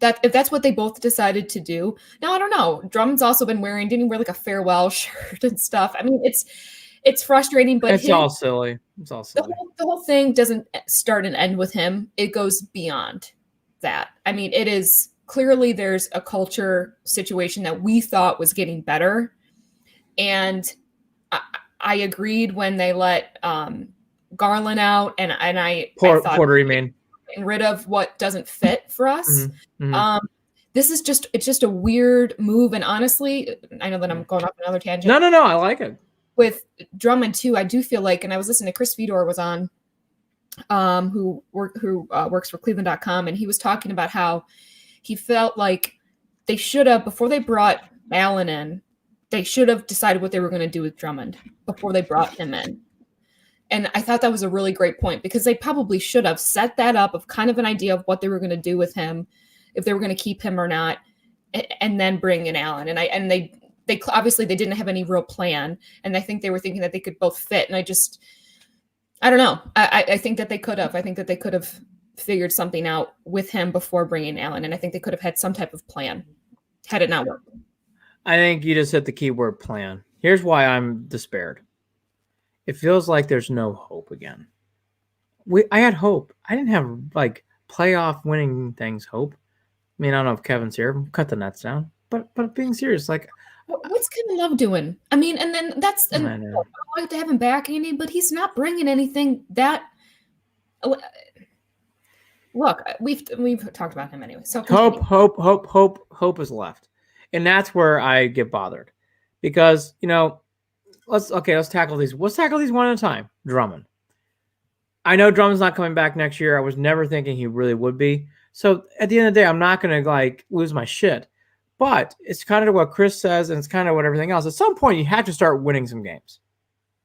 if that's what they both decided to do. Now, I don't know. Drummond's also been didn't he wear a farewell shirt and stuff? I mean, it's frustrating, but it's all silly. It's all silly. The whole thing doesn't start and end with him. It goes beyond that. I mean, it is clearly there's a culture situation that we thought was getting better. And I agreed when they let Garland out, and I thought Porter, you mean? Getting rid of what doesn't fit for us. Mm-hmm. Mm-hmm. This is it's just a weird move. And honestly, I know that I'm going off another tangent. No, I like it. With Drummond too, I do feel like, and I was listening to Chris Fedor was on who works for Cleveland.com, and he was talking about how he felt like they should have, before they brought Allen in, they should have decided what they were going to do with Drummond before they brought him in. And I thought that was a really great point, because they probably should have set that up of kind of an idea of what they were going to do with him, if they were going to keep him or not, and then bring in Allen. And they obviously they didn't have any real plan, and I think they were thinking that they could both fit. And I don't know. I think that they could have. I think that they could have figured something out with him before bringing Allen, and I think they could have had some type of plan had it not worked. I think you just hit the keyword plan. Here's why I'm despaired. It feels like there's no hope again. I had hope. I didn't have like playoff winning things hope. I mean, I don't know if Kevin's here. Cut the nuts down. But being serious, like, what's Kevin Love doing? I mean, and then I like to have him back, Andy, but he's not bringing anything that. Look, we've talked about him anyway. So hope is left, and that's where I get bothered, because let's tackle these. Let's tackle these one at a time. Drummond. I know Drummond's not coming back next year. I was never thinking he really would be. So at the end of the day, I'm not going to lose my shit. But it's kind of what Chris says, and it's kind of what everything else. At some point, you have to start winning some games.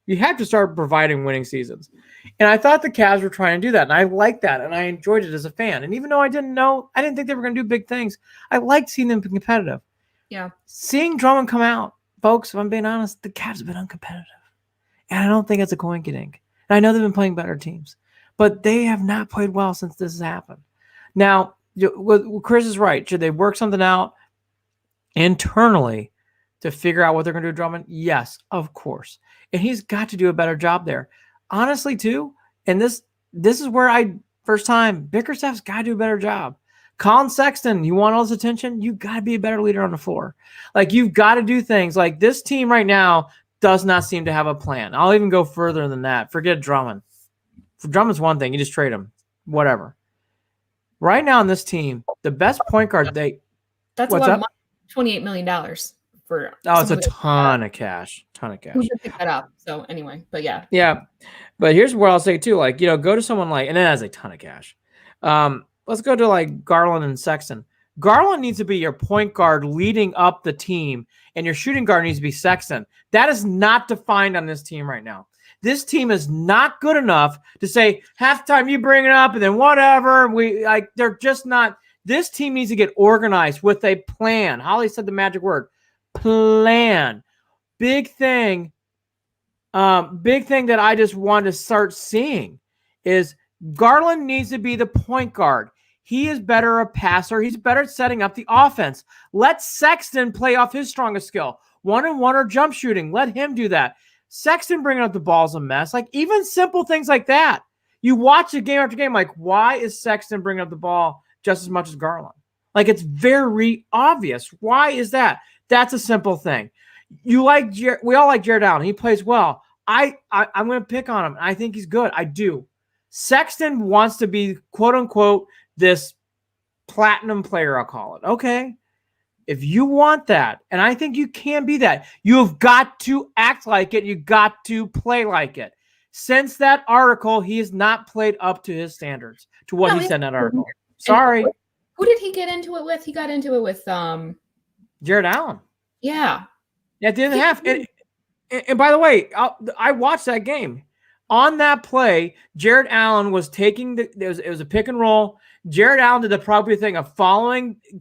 You have to start providing winning seasons. And I thought the Cavs were trying to do that, and I liked that, and I enjoyed it as a fan. And even though I didn't think they were going to do big things, I liked seeing them be competitive. Yeah. Seeing Drummond come out, folks, if I'm being honest, the Cavs have been uncompetitive. And I don't think it's a coincidence. And I know they've been playing better teams, but they have not played well since this has happened. Now, Chris is right. Should they work something out internally to figure out what they're going to do with Drummond? Yes, of course. And he's got to do a better job there. Honestly, too, and this is where first time, Bickerstaff's got to do a better job. Colin Sexton, you want all his attention? You got to be a better leader on the floor. Like, you've got to do things. Like, this team right now does not seem to have a plan. I'll even go further than that. Forget Drummond. For Drummond's one thing. You just trade him. Whatever. Right now on this team, the best point guard that's a lot of money. $28 million for. Oh, it's a ton of cash. Who should pick that up? So anyway, but yeah. Yeah. But here's what I'll say too. Like, go to someone and it has a ton of cash. Let's go to Garland and Sexton. Garland needs to be your point guard leading up the team, and your shooting guard needs to be Sexton. That is not defined on this team right now. This team is not good enough to say halftime you bring it up and then whatever. They're just not. This team needs to get organized with a plan. Holly said the magic word, plan. Big thing that I just want to start seeing is Garland needs to be the point guard. He is better a passer. He's better at setting up the offense. Let Sexton play off his strongest skill. 1-on-1 or jump shooting. Let him do that. Sexton bringing up the ball's a mess. Even simple things like that. You watch it game after game, why is Sexton bringing up the ball just as much as Garland? It's very obvious. Why is that? That's a simple thing. We all like Jared Allen. He plays well. I'm going to pick on him. I think he's good. I do. Sexton wants to be, quote unquote, this platinum player, I'll call it. Okay. If you want that, and I think you can be that, you've got to act like it. You got to play like it. Since that article, he has not played up to his standards, to what he said in that article. Sorry. Who did he get into it with? He got into it with Jared Allen. Yeah. At the end of the half. And by the way, I watched that game. On that play, Jared Allen was taking it was a pick and roll. Jared Allen did the appropriate thing of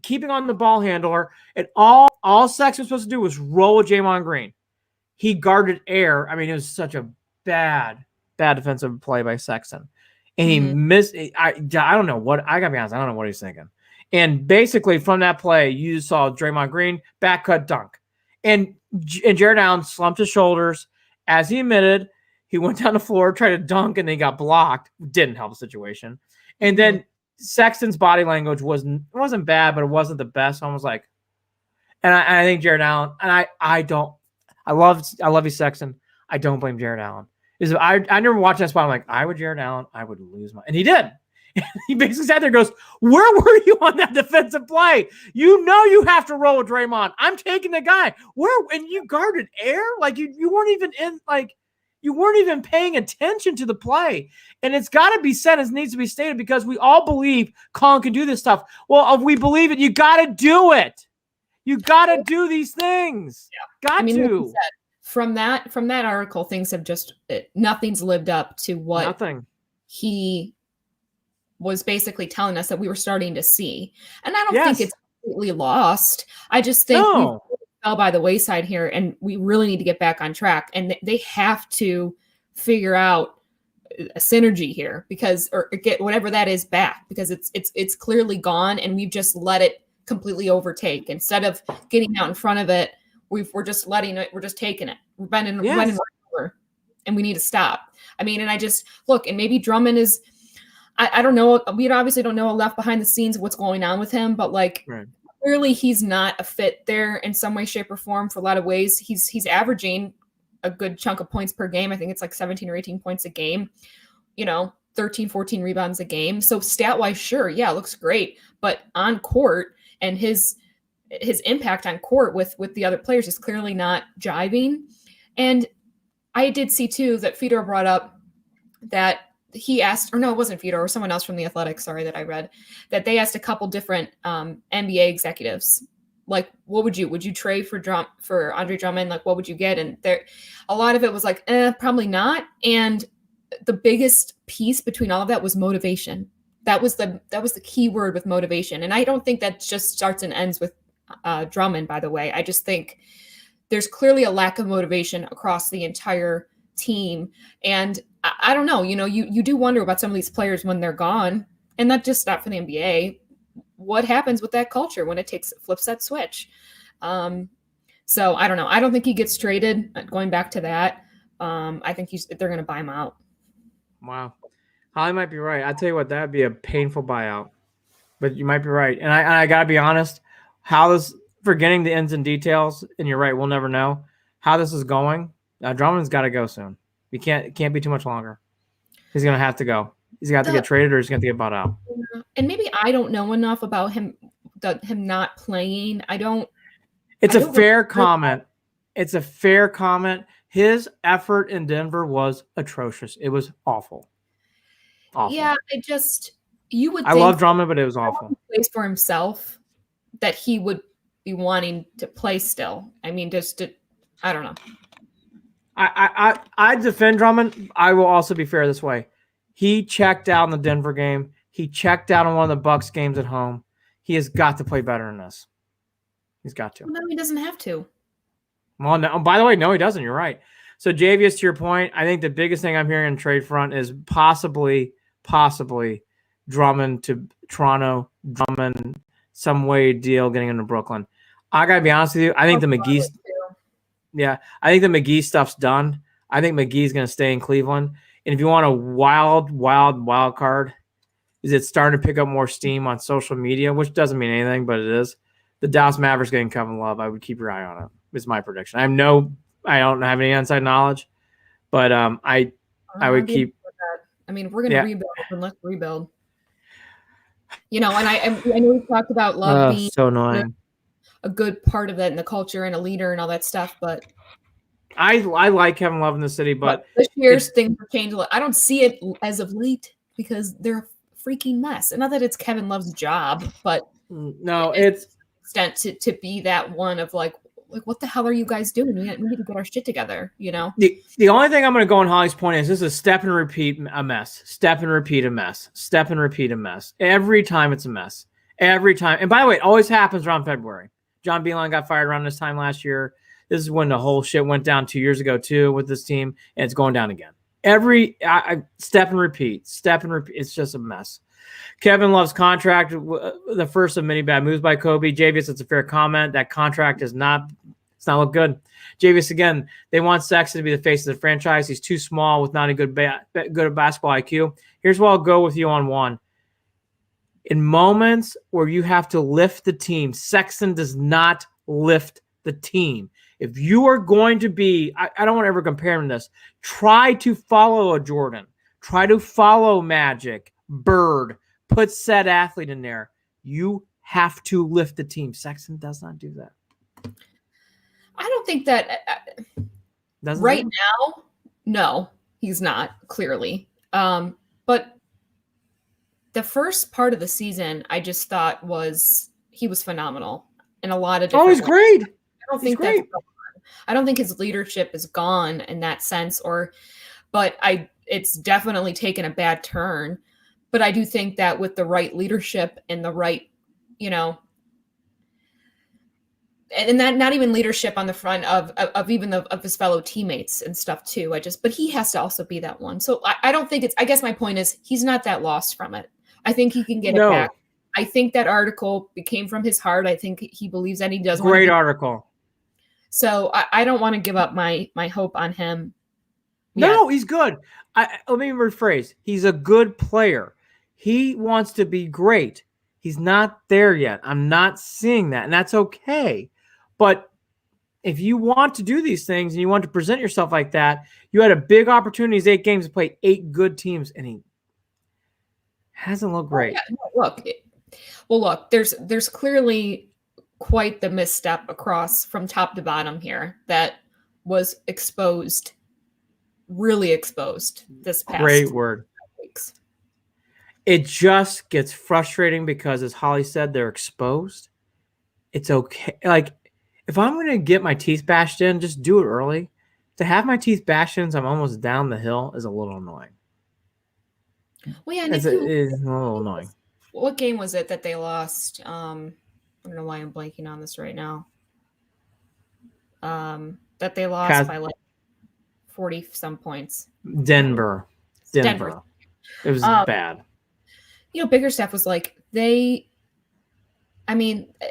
keeping on the ball handler, and all Sexton was supposed to do was roll with Draymond Green. He guarded air. I mean, it was such a bad defensive play by Sexton. And he missed. I don't know what, I got to be honest, I don't know what he's thinking. And basically from that play, you saw Draymond Green back cut dunk. And Jared Allen slumped his shoulders. As he admitted, he went down the floor, tried to dunk, and they got blocked. Didn't help the situation. And then Sexton's body language wasn't bad, but it wasn't the best. So I was like, and I think Jared Allen, and I love you, Sexton. I don't blame Jared Allen. I never watched that spot. I'm like, I would Jared Allen, I would lose my, and he did. He basically sat there and goes, where were you on that defensive play? You have to roll with Draymond. I'm taking the guy. And you guarded air? You weren't even in, You weren't even paying attention to the play. And it's got to be said, it needs to be stated, because we all believe Colin can do this stuff. Well, if we believe it, you got to do it. You got to do these things. Yeah. Got to. Like you said, from that article, things have just nothing's lived up to what he was basically telling us that we were starting to see. And I don't think it's completely lost. I just think we fell by the wayside here, and we really need to get back on track. And they have to figure out a synergy here, because or get whatever that is back, because it's clearly gone, and we've just let it completely overtake. Instead of getting out in front of it, we're just letting it. We're just taking it. We're bending over, and we need to stop. I mean, and I just look, and maybe Drummond is. I don't know. We obviously don't know enough behind the scenes of what's going on with him, but like clearly he's not a fit there in some way, shape, or form. For a lot of ways, he's averaging a good chunk of points per game. I think it's like 17 or 18 points a game. 13, 14 rebounds a game. So stat-wise, sure, yeah, it looks great. But on court, and his impact on court with the other players is clearly not jiving. And I did see too that Fedor brought up that he asked, or no, it wasn't Fedor, or someone else from the Athletics, sorry, that I read, that they asked a couple different NBA executives, like, what would you trade for Andre Drummond? Like, what would you get? And there, a lot of it was like, probably not. And the biggest piece between all of that was motivation. That was the key word, with motivation. And I don't think that just starts and ends with Drummond, by the way. I just think there's clearly a lack of motivation across the entire team. And I don't know, you do wonder about some of these players when they're gone, and not just for the NBA. What happens with that culture when it flips that switch? So I don't know. I don't think he gets traded. Going back to that, I think they're going to buy him out. Wow, Holly might be right. I tell you what, that'd be a painful buyout, but you might be right. And I gotta be honest, forgetting the ins and details, and you're right, we'll never know how this is going. Drummond's got to go soon. He can't be too much longer. He's gonna have to go. He's got to get traded, or he's gonna get bought out. And maybe I don't know enough about him not playing. It's a fair comment. It's a fair comment. His effort in Denver was atrocious. It was awful. Yeah, you would. I love Drummond, but it was awful. He plays for himself, that he would be wanting to play still. I mean, I don't know. I defend Drummond. I will also be fair this way. He checked out in the Denver game. He checked out in one of the Bucks games at home. He has got to play better than this. He's got to. Well, no, he doesn't have to. Well, no, by the way, no, he doesn't. You're right. So, Javius, to your point, I think the biggest thing I'm hearing in trade front is possibly Drummond to Toronto, Drummond, some way deal getting into Brooklyn. I got to be honest with you. I think the McGee stuff's done. I think McGee's going to stay in Cleveland. And if you want a wild card, is it starting to pick up more steam on social media, which doesn't mean anything, but it is. The Dallas Mavericks getting Kevin Love. I would keep your eye on it. Is my prediction. I don't have any inside knowledge, but I would keep. I mean, we're going to rebuild, and let's rebuild. And I know we talked about Love being so annoying. A good part of that in the culture and a leader and all that stuff, but I like Kevin Love in the city, but this year's things have changed a lot. I don't see it as of late because they're a freaking mess. And not that it's Kevin Love's job, but no, it's extent to be that one of like what the hell are you guys doing? We need to get our shit together, The only thing I'm going to go on Holly's point is this is step and repeat a mess. Step and repeat a mess. Step and repeat a mess. Every time it's a mess. Every time. And by the way, it always happens around February. John Billman got fired around this time last year. This is when the whole shit went down 2 years ago too with this team, and it's going down again. Every step and repeat. It's just a mess. Kevin Love's contract, the first of many bad moves by Kobe. Javius, it's a fair comment. That contract it's not look good. Javius, again, they want Sexton to be the face of the franchise. He's too small with not a good basketball IQ. Here's where I'll go with you on one. In moments where you have to lift the team, Sexton does not lift the team. If you are going to be, I don't want to ever compare him to this, try to follow a Jordan. Try to follow Magic, Bird, put said athlete in there. You have to lift the team. Sexton does not do that. I don't think that Doesn't right now, No, he's not, clearly. But the first part of the season, I just thought he was phenomenal in a lot of different ways. Great. I don't think his leadership is gone in that sense, but it's definitely taken a bad turn. But I do think that with the right leadership and the right, and that not even leadership on the front of even of his fellow teammates and stuff too. But he has to also be that one. So I don't think I guess my point is he's not that lost from it. I think he can get it back. I think that article came from his heart. I think he believes that he does. Great article. So I don't want to give up my hope on him. No, he's good. Let me rephrase. He's a good player. He wants to be great. He's not there yet. I'm not seeing that, and that's okay. But if you want to do these things and you want to present yourself like that, you had a big opportunity these 8 games to play 8 good teams, and he hasn't looked great. Look, there's clearly quite the misstep across from top to bottom here that was exposed, really exposed this past weeks. It just gets frustrating because, as Holly said, they're exposed. It's okay. Like, if I'm going to get my teeth bashed in, just do it early. To have my teeth bashed in, I'm almost down the hill, is a little annoying. Well, yeah, it is a little annoying. What game was it that they lost? I don't know why I'm blanking on this right now. That they lost by like 40 some points. Denver. It was bad. Biggerstaff was like,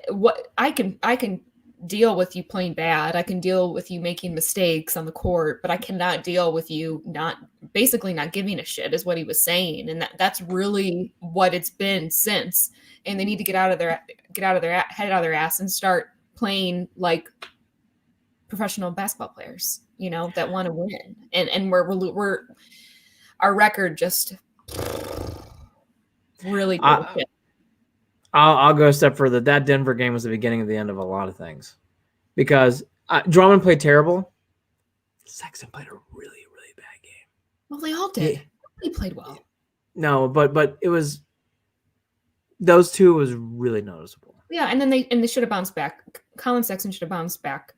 what I can deal with you playing bad. I can deal with you making mistakes on the court, but I cannot deal with you not giving a shit, is what he was saying. And that's really what it's been since. And they need to get out of their head out of their ass and start playing like professional basketball players, that want to win. And we're our record just really bullshit. I'll go a step further. That Denver game was the beginning of the end of a lot of things, because Drummond played terrible. Sexton played a really, really bad game. Well, they all did. He played well. No, but it was those two was really noticeable. Yeah, and then they should have bounced back. Colin Sexton should have bounced back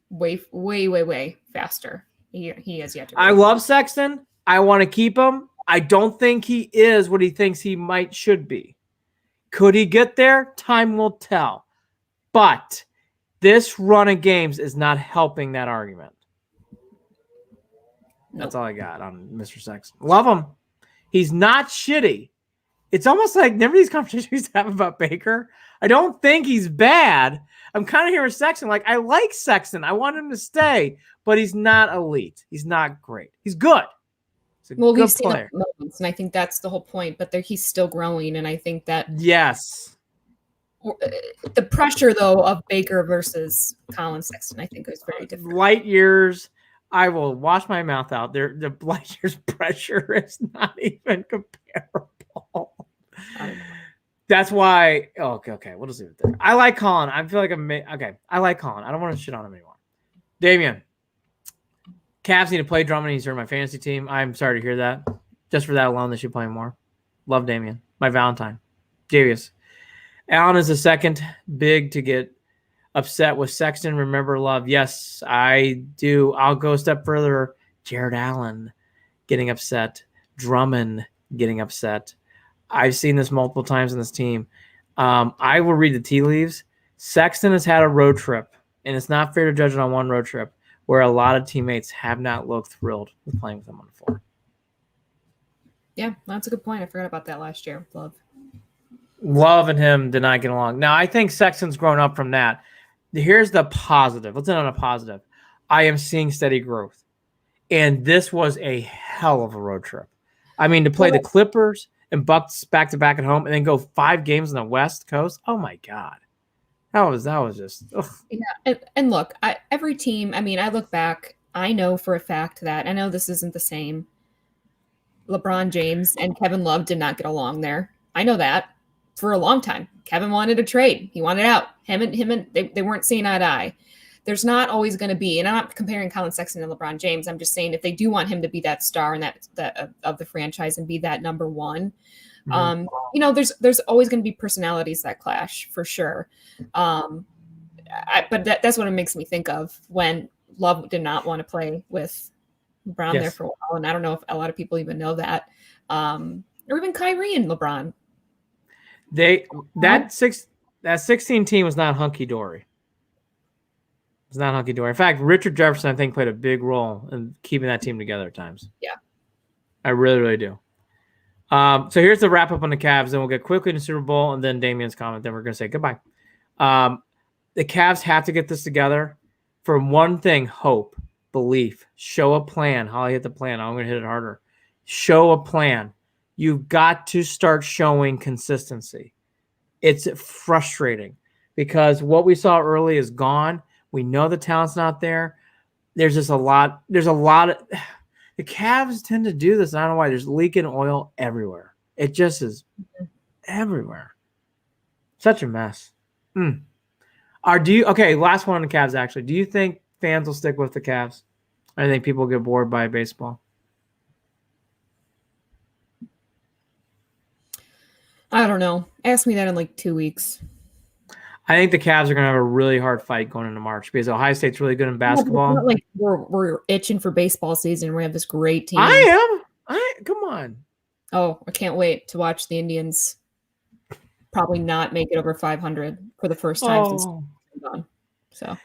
way, way, way, way faster. He has yet to. I love Sexton. I want to keep him. I don't think he is what he thinks he should be. Could he get there? Time will tell. But this run of games is not helping that argument. That's all I got on Mr. Sexton. Love him. He's not shitty. It's almost like never these conversations we have about Baker. I don't think he's bad. I'm kind of hearing Sexton. Like, I like Sexton. I want him to stay, but he's not elite. He's not great. He's good. He's a good player. Moments, and I think that's the whole point. But he's still growing, and I think that the pressure though of Baker versus Colin Sexton, I think, is very different. Light years. I will wash my mouth out. The light years pressure is not even comparable. That's why. Okay. We'll just leave it there. I like Colin. I feel like I like Colin. I don't want to shit on him anymore. Damian. Cavs need to play Drummond. He's on my fantasy team. I'm sorry to hear that. Just for that alone, they should play more. Love Damian. My Valentine. Javius. Allen is the second big to get upset with Sexton. Remember love. Yes, I do. I'll go a step further. Jared Allen getting upset. Drummond getting upset. I've seen this multiple times in this team. I will read the tea leaves. Sexton has had a road trip, and it's not fair to judge it on one road trip, where a lot of teammates have not looked thrilled with playing with him on the floor. Yeah, that's a good point. I forgot about that last year. Love and him did not get along. Now, I think Sexton's grown up from that. Here's the positive. Let's end on a positive. I am seeing steady growth. And this was a hell of a road trip. I mean, to play the Clippers and Bucks back-to-back at home and then go 5 games on the West Coast, oh, my God. That was just ugh. Yeah, and look, every team. I mean, I look back. I know for a fact that I know this isn't the same. LeBron James and Kevin Love did not get along there. I know that for a long time. Kevin wanted a trade. He wanted out. Him and they weren't seeing eye to eye. there's not always going to be, and I'm not comparing Colin Sexton and LeBron James. I'm just saying if they do want him to be that star and that of the franchise and be that number one, there's always going to be personalities that clash for sure. But that's what it makes me think of when Love did not want to play with LeBron there for a while. And I don't know if a lot of people even know that. Or even Kyrie and LeBron. That 16 team was not hunky-dory. It's not hunky-dory. In fact, Richard Jefferson, I think, played a big role in keeping that team together at times. Yeah. I really, really do. So here's the wrap up on the Cavs. Then we'll get quickly to the Super Bowl and then Damien's comment. Then we're going to say goodbye. The Cavs have to get this together for one thing: hope, belief, show a plan. Holly hit the plan. I'm going to hit it harder. Show a plan. You've got to start showing consistency. It's frustrating because what we saw early is gone. We know the talent's not there. There's just a lot. There's a lot of the Cavs tend to do this. I don't know why. There's leaking oil everywhere. It just is everywhere. Such a mess. Okay, last one on the Cavs, actually. Do you think fans will stick with the Cavs? I think people get bored by baseball. I don't know. Ask me that in like 2 weeks. I think the Cavs are going to have a really hard fight going into March because Ohio State's really good in basketball. It's not like we're itching for baseball season. We have this great team. I am. Come on. Oh, I can't wait to watch the Indians probably not make it over 500 for the first time since gone. So,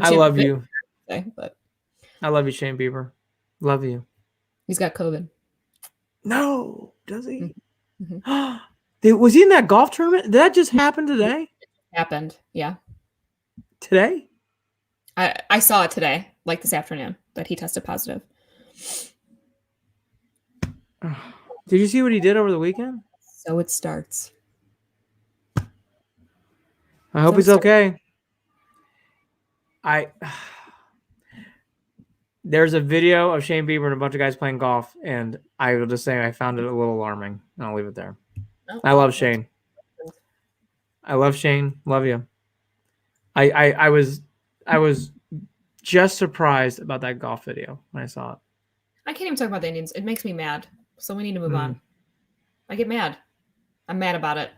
I love you. But I love you, Shane Bieber. Love you. He's got COVID. No, does he? Mm-hmm. Was he in that golf tournament? Did that just happen today? Happened, yeah. Today? I saw it today, like this afternoon, that he tested positive. Did you see what he did over the weekend? So it starts. I hope he's okay. There's a video of Shane Bieber and a bunch of guys playing golf, and I will just say I found it a little alarming. I'll leave it there. I love Shane. I love Shane. Love you. I was just surprised about that golf video when I saw it. I can't even talk about the Indians. It makes me mad. So we need to move on. I get mad. I'm mad about it.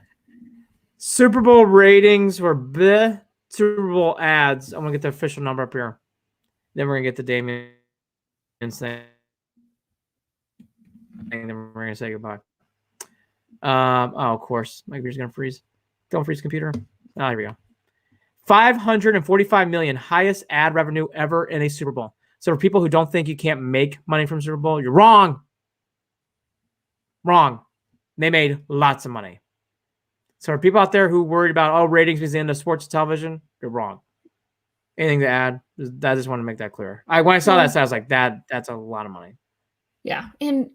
Super Bowl ratings were bleh. Super Bowl ads. I'm gonna get the official number up here. Then we're gonna get the Damien thing. And then we're gonna say goodbye. Of course, my computer's gonna freeze. Don't freeze, computer. Here we go. 545 million, highest ad revenue ever in a Super Bowl. So for people who don't think you can't make money from Super Bowl, you're wrong. Wrong. They made lots of money. So for people out there who worried about ratings is the end of sports television, you're wrong. Anything to add? I just want to make that clear. When I saw that, I was like, that's a lot of money. Yeah, and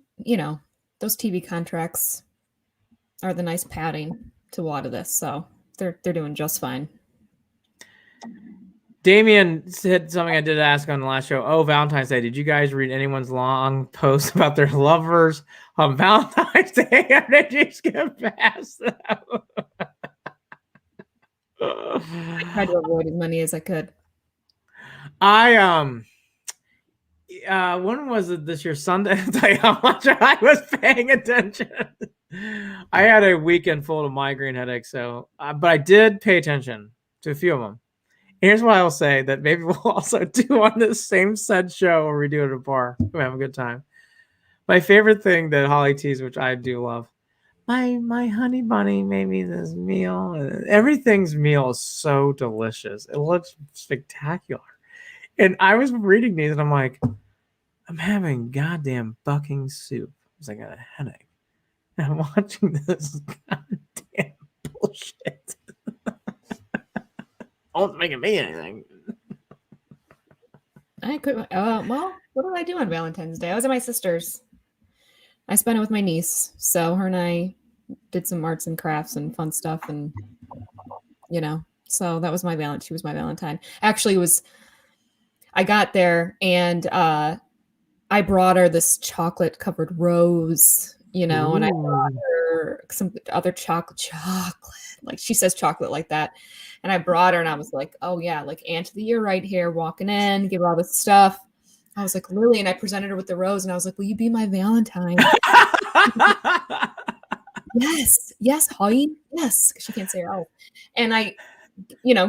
those TV contracts are the nice padding to a lot of this, so they're doing just fine. Damien said something I did ask on the last show. Valentine's Day. Did you guys read anyone's long post about their lovers on Valentine's Day? Or did you skip past them? I tried to avoid as many as I could. When was it this year? Sunday? I'll tell you how much I was paying attention. I had a weekend full of migraine headaches, but I did pay attention to a few of them. Here's what I will say that maybe we'll also do on this same said show where we do it at a bar. We have a good time. My favorite thing that Holly teased, which I do love, my honey bunny made me this meal. Everything's meal is so delicious. It looks spectacular. And I was reading these and I'm like, I'm having goddamn bucking soup because I got a headache. And I'm watching this goddamn bullshit. Don't make me anything. I could. Well, what did I do on Valentine's Day? I was at my sister's. I spent it with my niece, so her and I did some arts and crafts and fun stuff, and so that was my Valentine. She was my Valentine. Actually, it was. I got there and I brought her this chocolate covered rose, and I brought her her some other chocolate. Like she says chocolate like that. And I brought her and I was like, oh yeah, like Aunt of the Year right here, walking in, give her all this stuff. I was like, Lily, and I presented her with the rose and I was like, will you be my Valentine? Yes, honey. Yes. Because she can't say her. And I,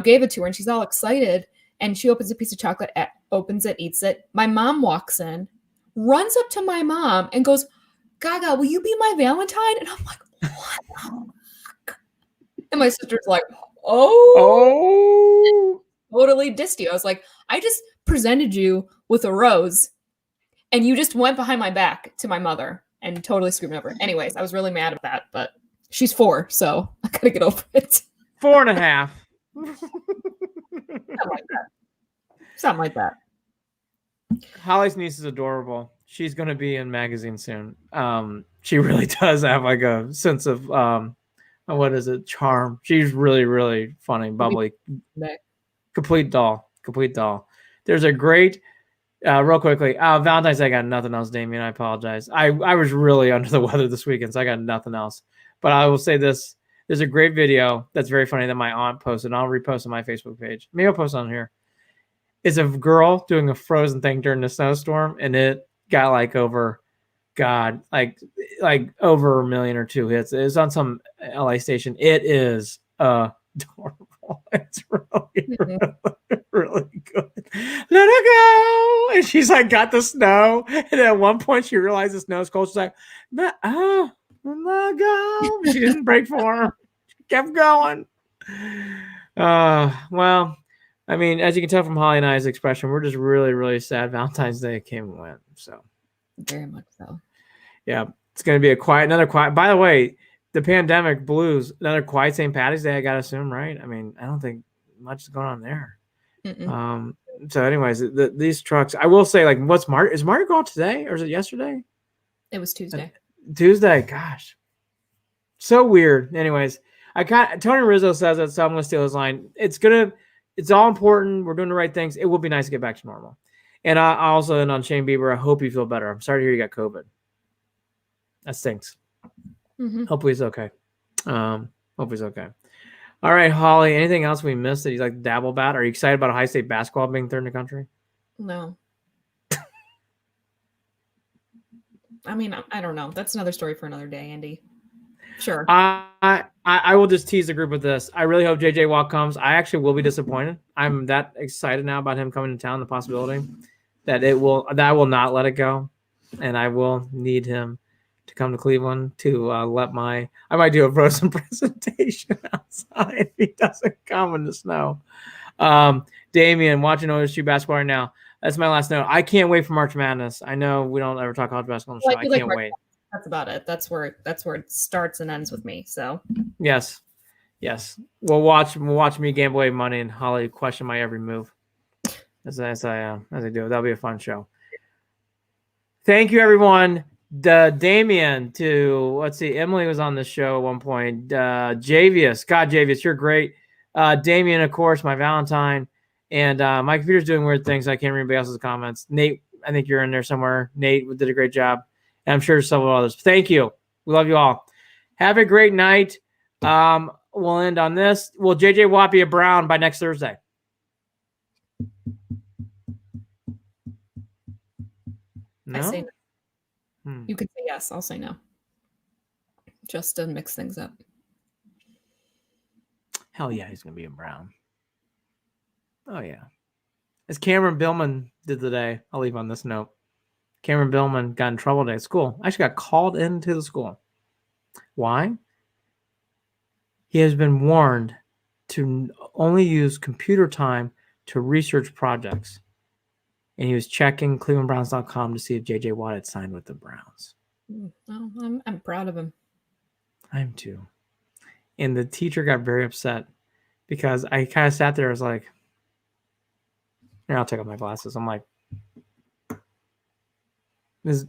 gave it to her and she's all excited. And she opens a piece of chocolate, opens it, eats it. My mom walks in, runs up to my mom and goes, Gaga, will you be my Valentine? And I'm like, what the fuck? And my sister's like, oh. Totally dissed you. I was like, I just presented you with a rose and you just went behind my back to my mother and totally screwed me over. Anyways, I was really mad at that, but she's 4, so I gotta get over it. 4.5. Something like that. Holly's niece is adorable. She's going to be in magazine soon. She really does have like a sense of charm. She's really, really funny, bubbly, complete doll. There's a great, real quickly, Valentine's Day. I got nothing else, Damien. I apologize. I was really under the weather this weekend, so I got nothing else. But I will say this: there's a great video that's very funny that my aunt posted. I'll repost on my Facebook page. Maybe I'll post on here. It's a girl doing a Frozen thing during the snowstorm, and it got like over 1 million or 2 hits. It was on some LA station. It is adorable. It's really good. Let her go. And she's like got the snow. And at one point she realized the snow is cold. She's like, let her go. She didn't break form. She kept going. Well, I mean, as you can tell from Holly and I's expression, we're just really, really sad Valentine's Day came and went. So very much so. Yeah, it's going to be another quiet. By the way, the pandemic blues, another quiet St. Patty's Day, I got to assume, right? I mean, I don't think much is going on there. So anyways, these trucks, I will say, like, is Mardi Gras today or is it yesterday? It was Tuesday. Tuesday, gosh. So weird. Anyways, Tony Rizzo says that, so I'm going to steal his line. It's all important. We're doing the right things. It will be nice to get back to normal. And I also, and on Shane Bieber, I hope you feel better. I'm sorry to hear you got COVID. That stinks. Hopefully he's okay. All right, Holly, anything else we missed that you'd like to dabble about? Are you excited about Ohio State basketball being third in the country? No. I mean, I don't know. That's another story for another day, Andy. Sure. I will just tease the group with this. I really hope JJ Watt comes. I actually will be disappointed. I'm that excited now about him coming to town, the possibility that I will not let it go. And I will need him to come to Cleveland to I might do a frozen presentation outside if he doesn't come in the snow. Damien, watching OSU basketball right now. That's my last note. I can't wait for March Madness. I know we don't ever talk college basketball on the show. I can't wait. That's about it. That's where it starts and ends with me. So yes. We'll watch me gamble away money and Holly question my every move as I do. That'll be a fun show. Thank you, everyone. Damien to let's see. Emily was on the show at one point. Javius, God, Javius, you're great. Damien, of course, my Valentine, and my computer's doing weird things. I can't read anybody else's comments. Nate, I think you're in there somewhere. Nate did a great job. And I'm sure several others. Thank you. We love you all. Have a great night. We'll end on this. Will JJ Watt be a Brown by next Thursday? No? I say no. You could say yes. I'll say no. Just to mix things up. Hell yeah, he's going to be a Brown. Oh, yeah. As Cameron Billman did today, I'll leave on this note. Cameron Billman got in trouble today at school. Actually got called into the school. Why? He has been warned to only use computer time to research projects. And he was checking clevelandbrowns.com to see if J.J. Watt had signed with the Browns. Well, I'm proud of him. I am too. And the teacher got very upset because I kind of sat there. I was like, here, I'll take off my glasses. I'm like, this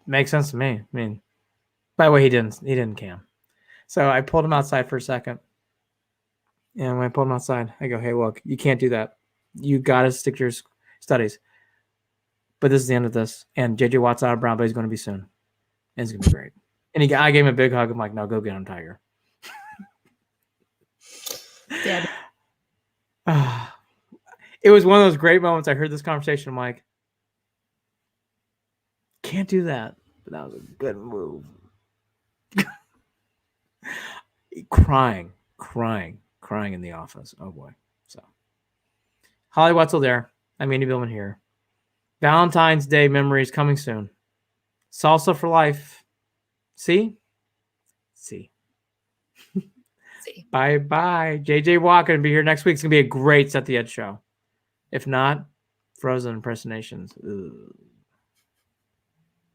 makes sense to me. I mean, by the way, he didn't cam. So I pulled him outside for a second. And when I pulled him outside, I go, hey, look, you can't do that. You got to stick to your studies. But this is the end of this. And J.J. Watt's out of Brown, but he's going to be soon. And it's going to be great. And I gave him a big hug. I'm like, no, go get him, Tiger. Dead. It was one of those great moments. I heard this conversation. I'm like, can't do that. But that was a good move. crying in the office. Oh boy. So Holly Wetzel there. I'm Andy Billman here. Valentine's Day memories coming soon. Salsa for life. See? Bye. JJ Watt going to be here next week. It's going to be a great Set the Edge show. If not, Frozen impersonations. Ugh.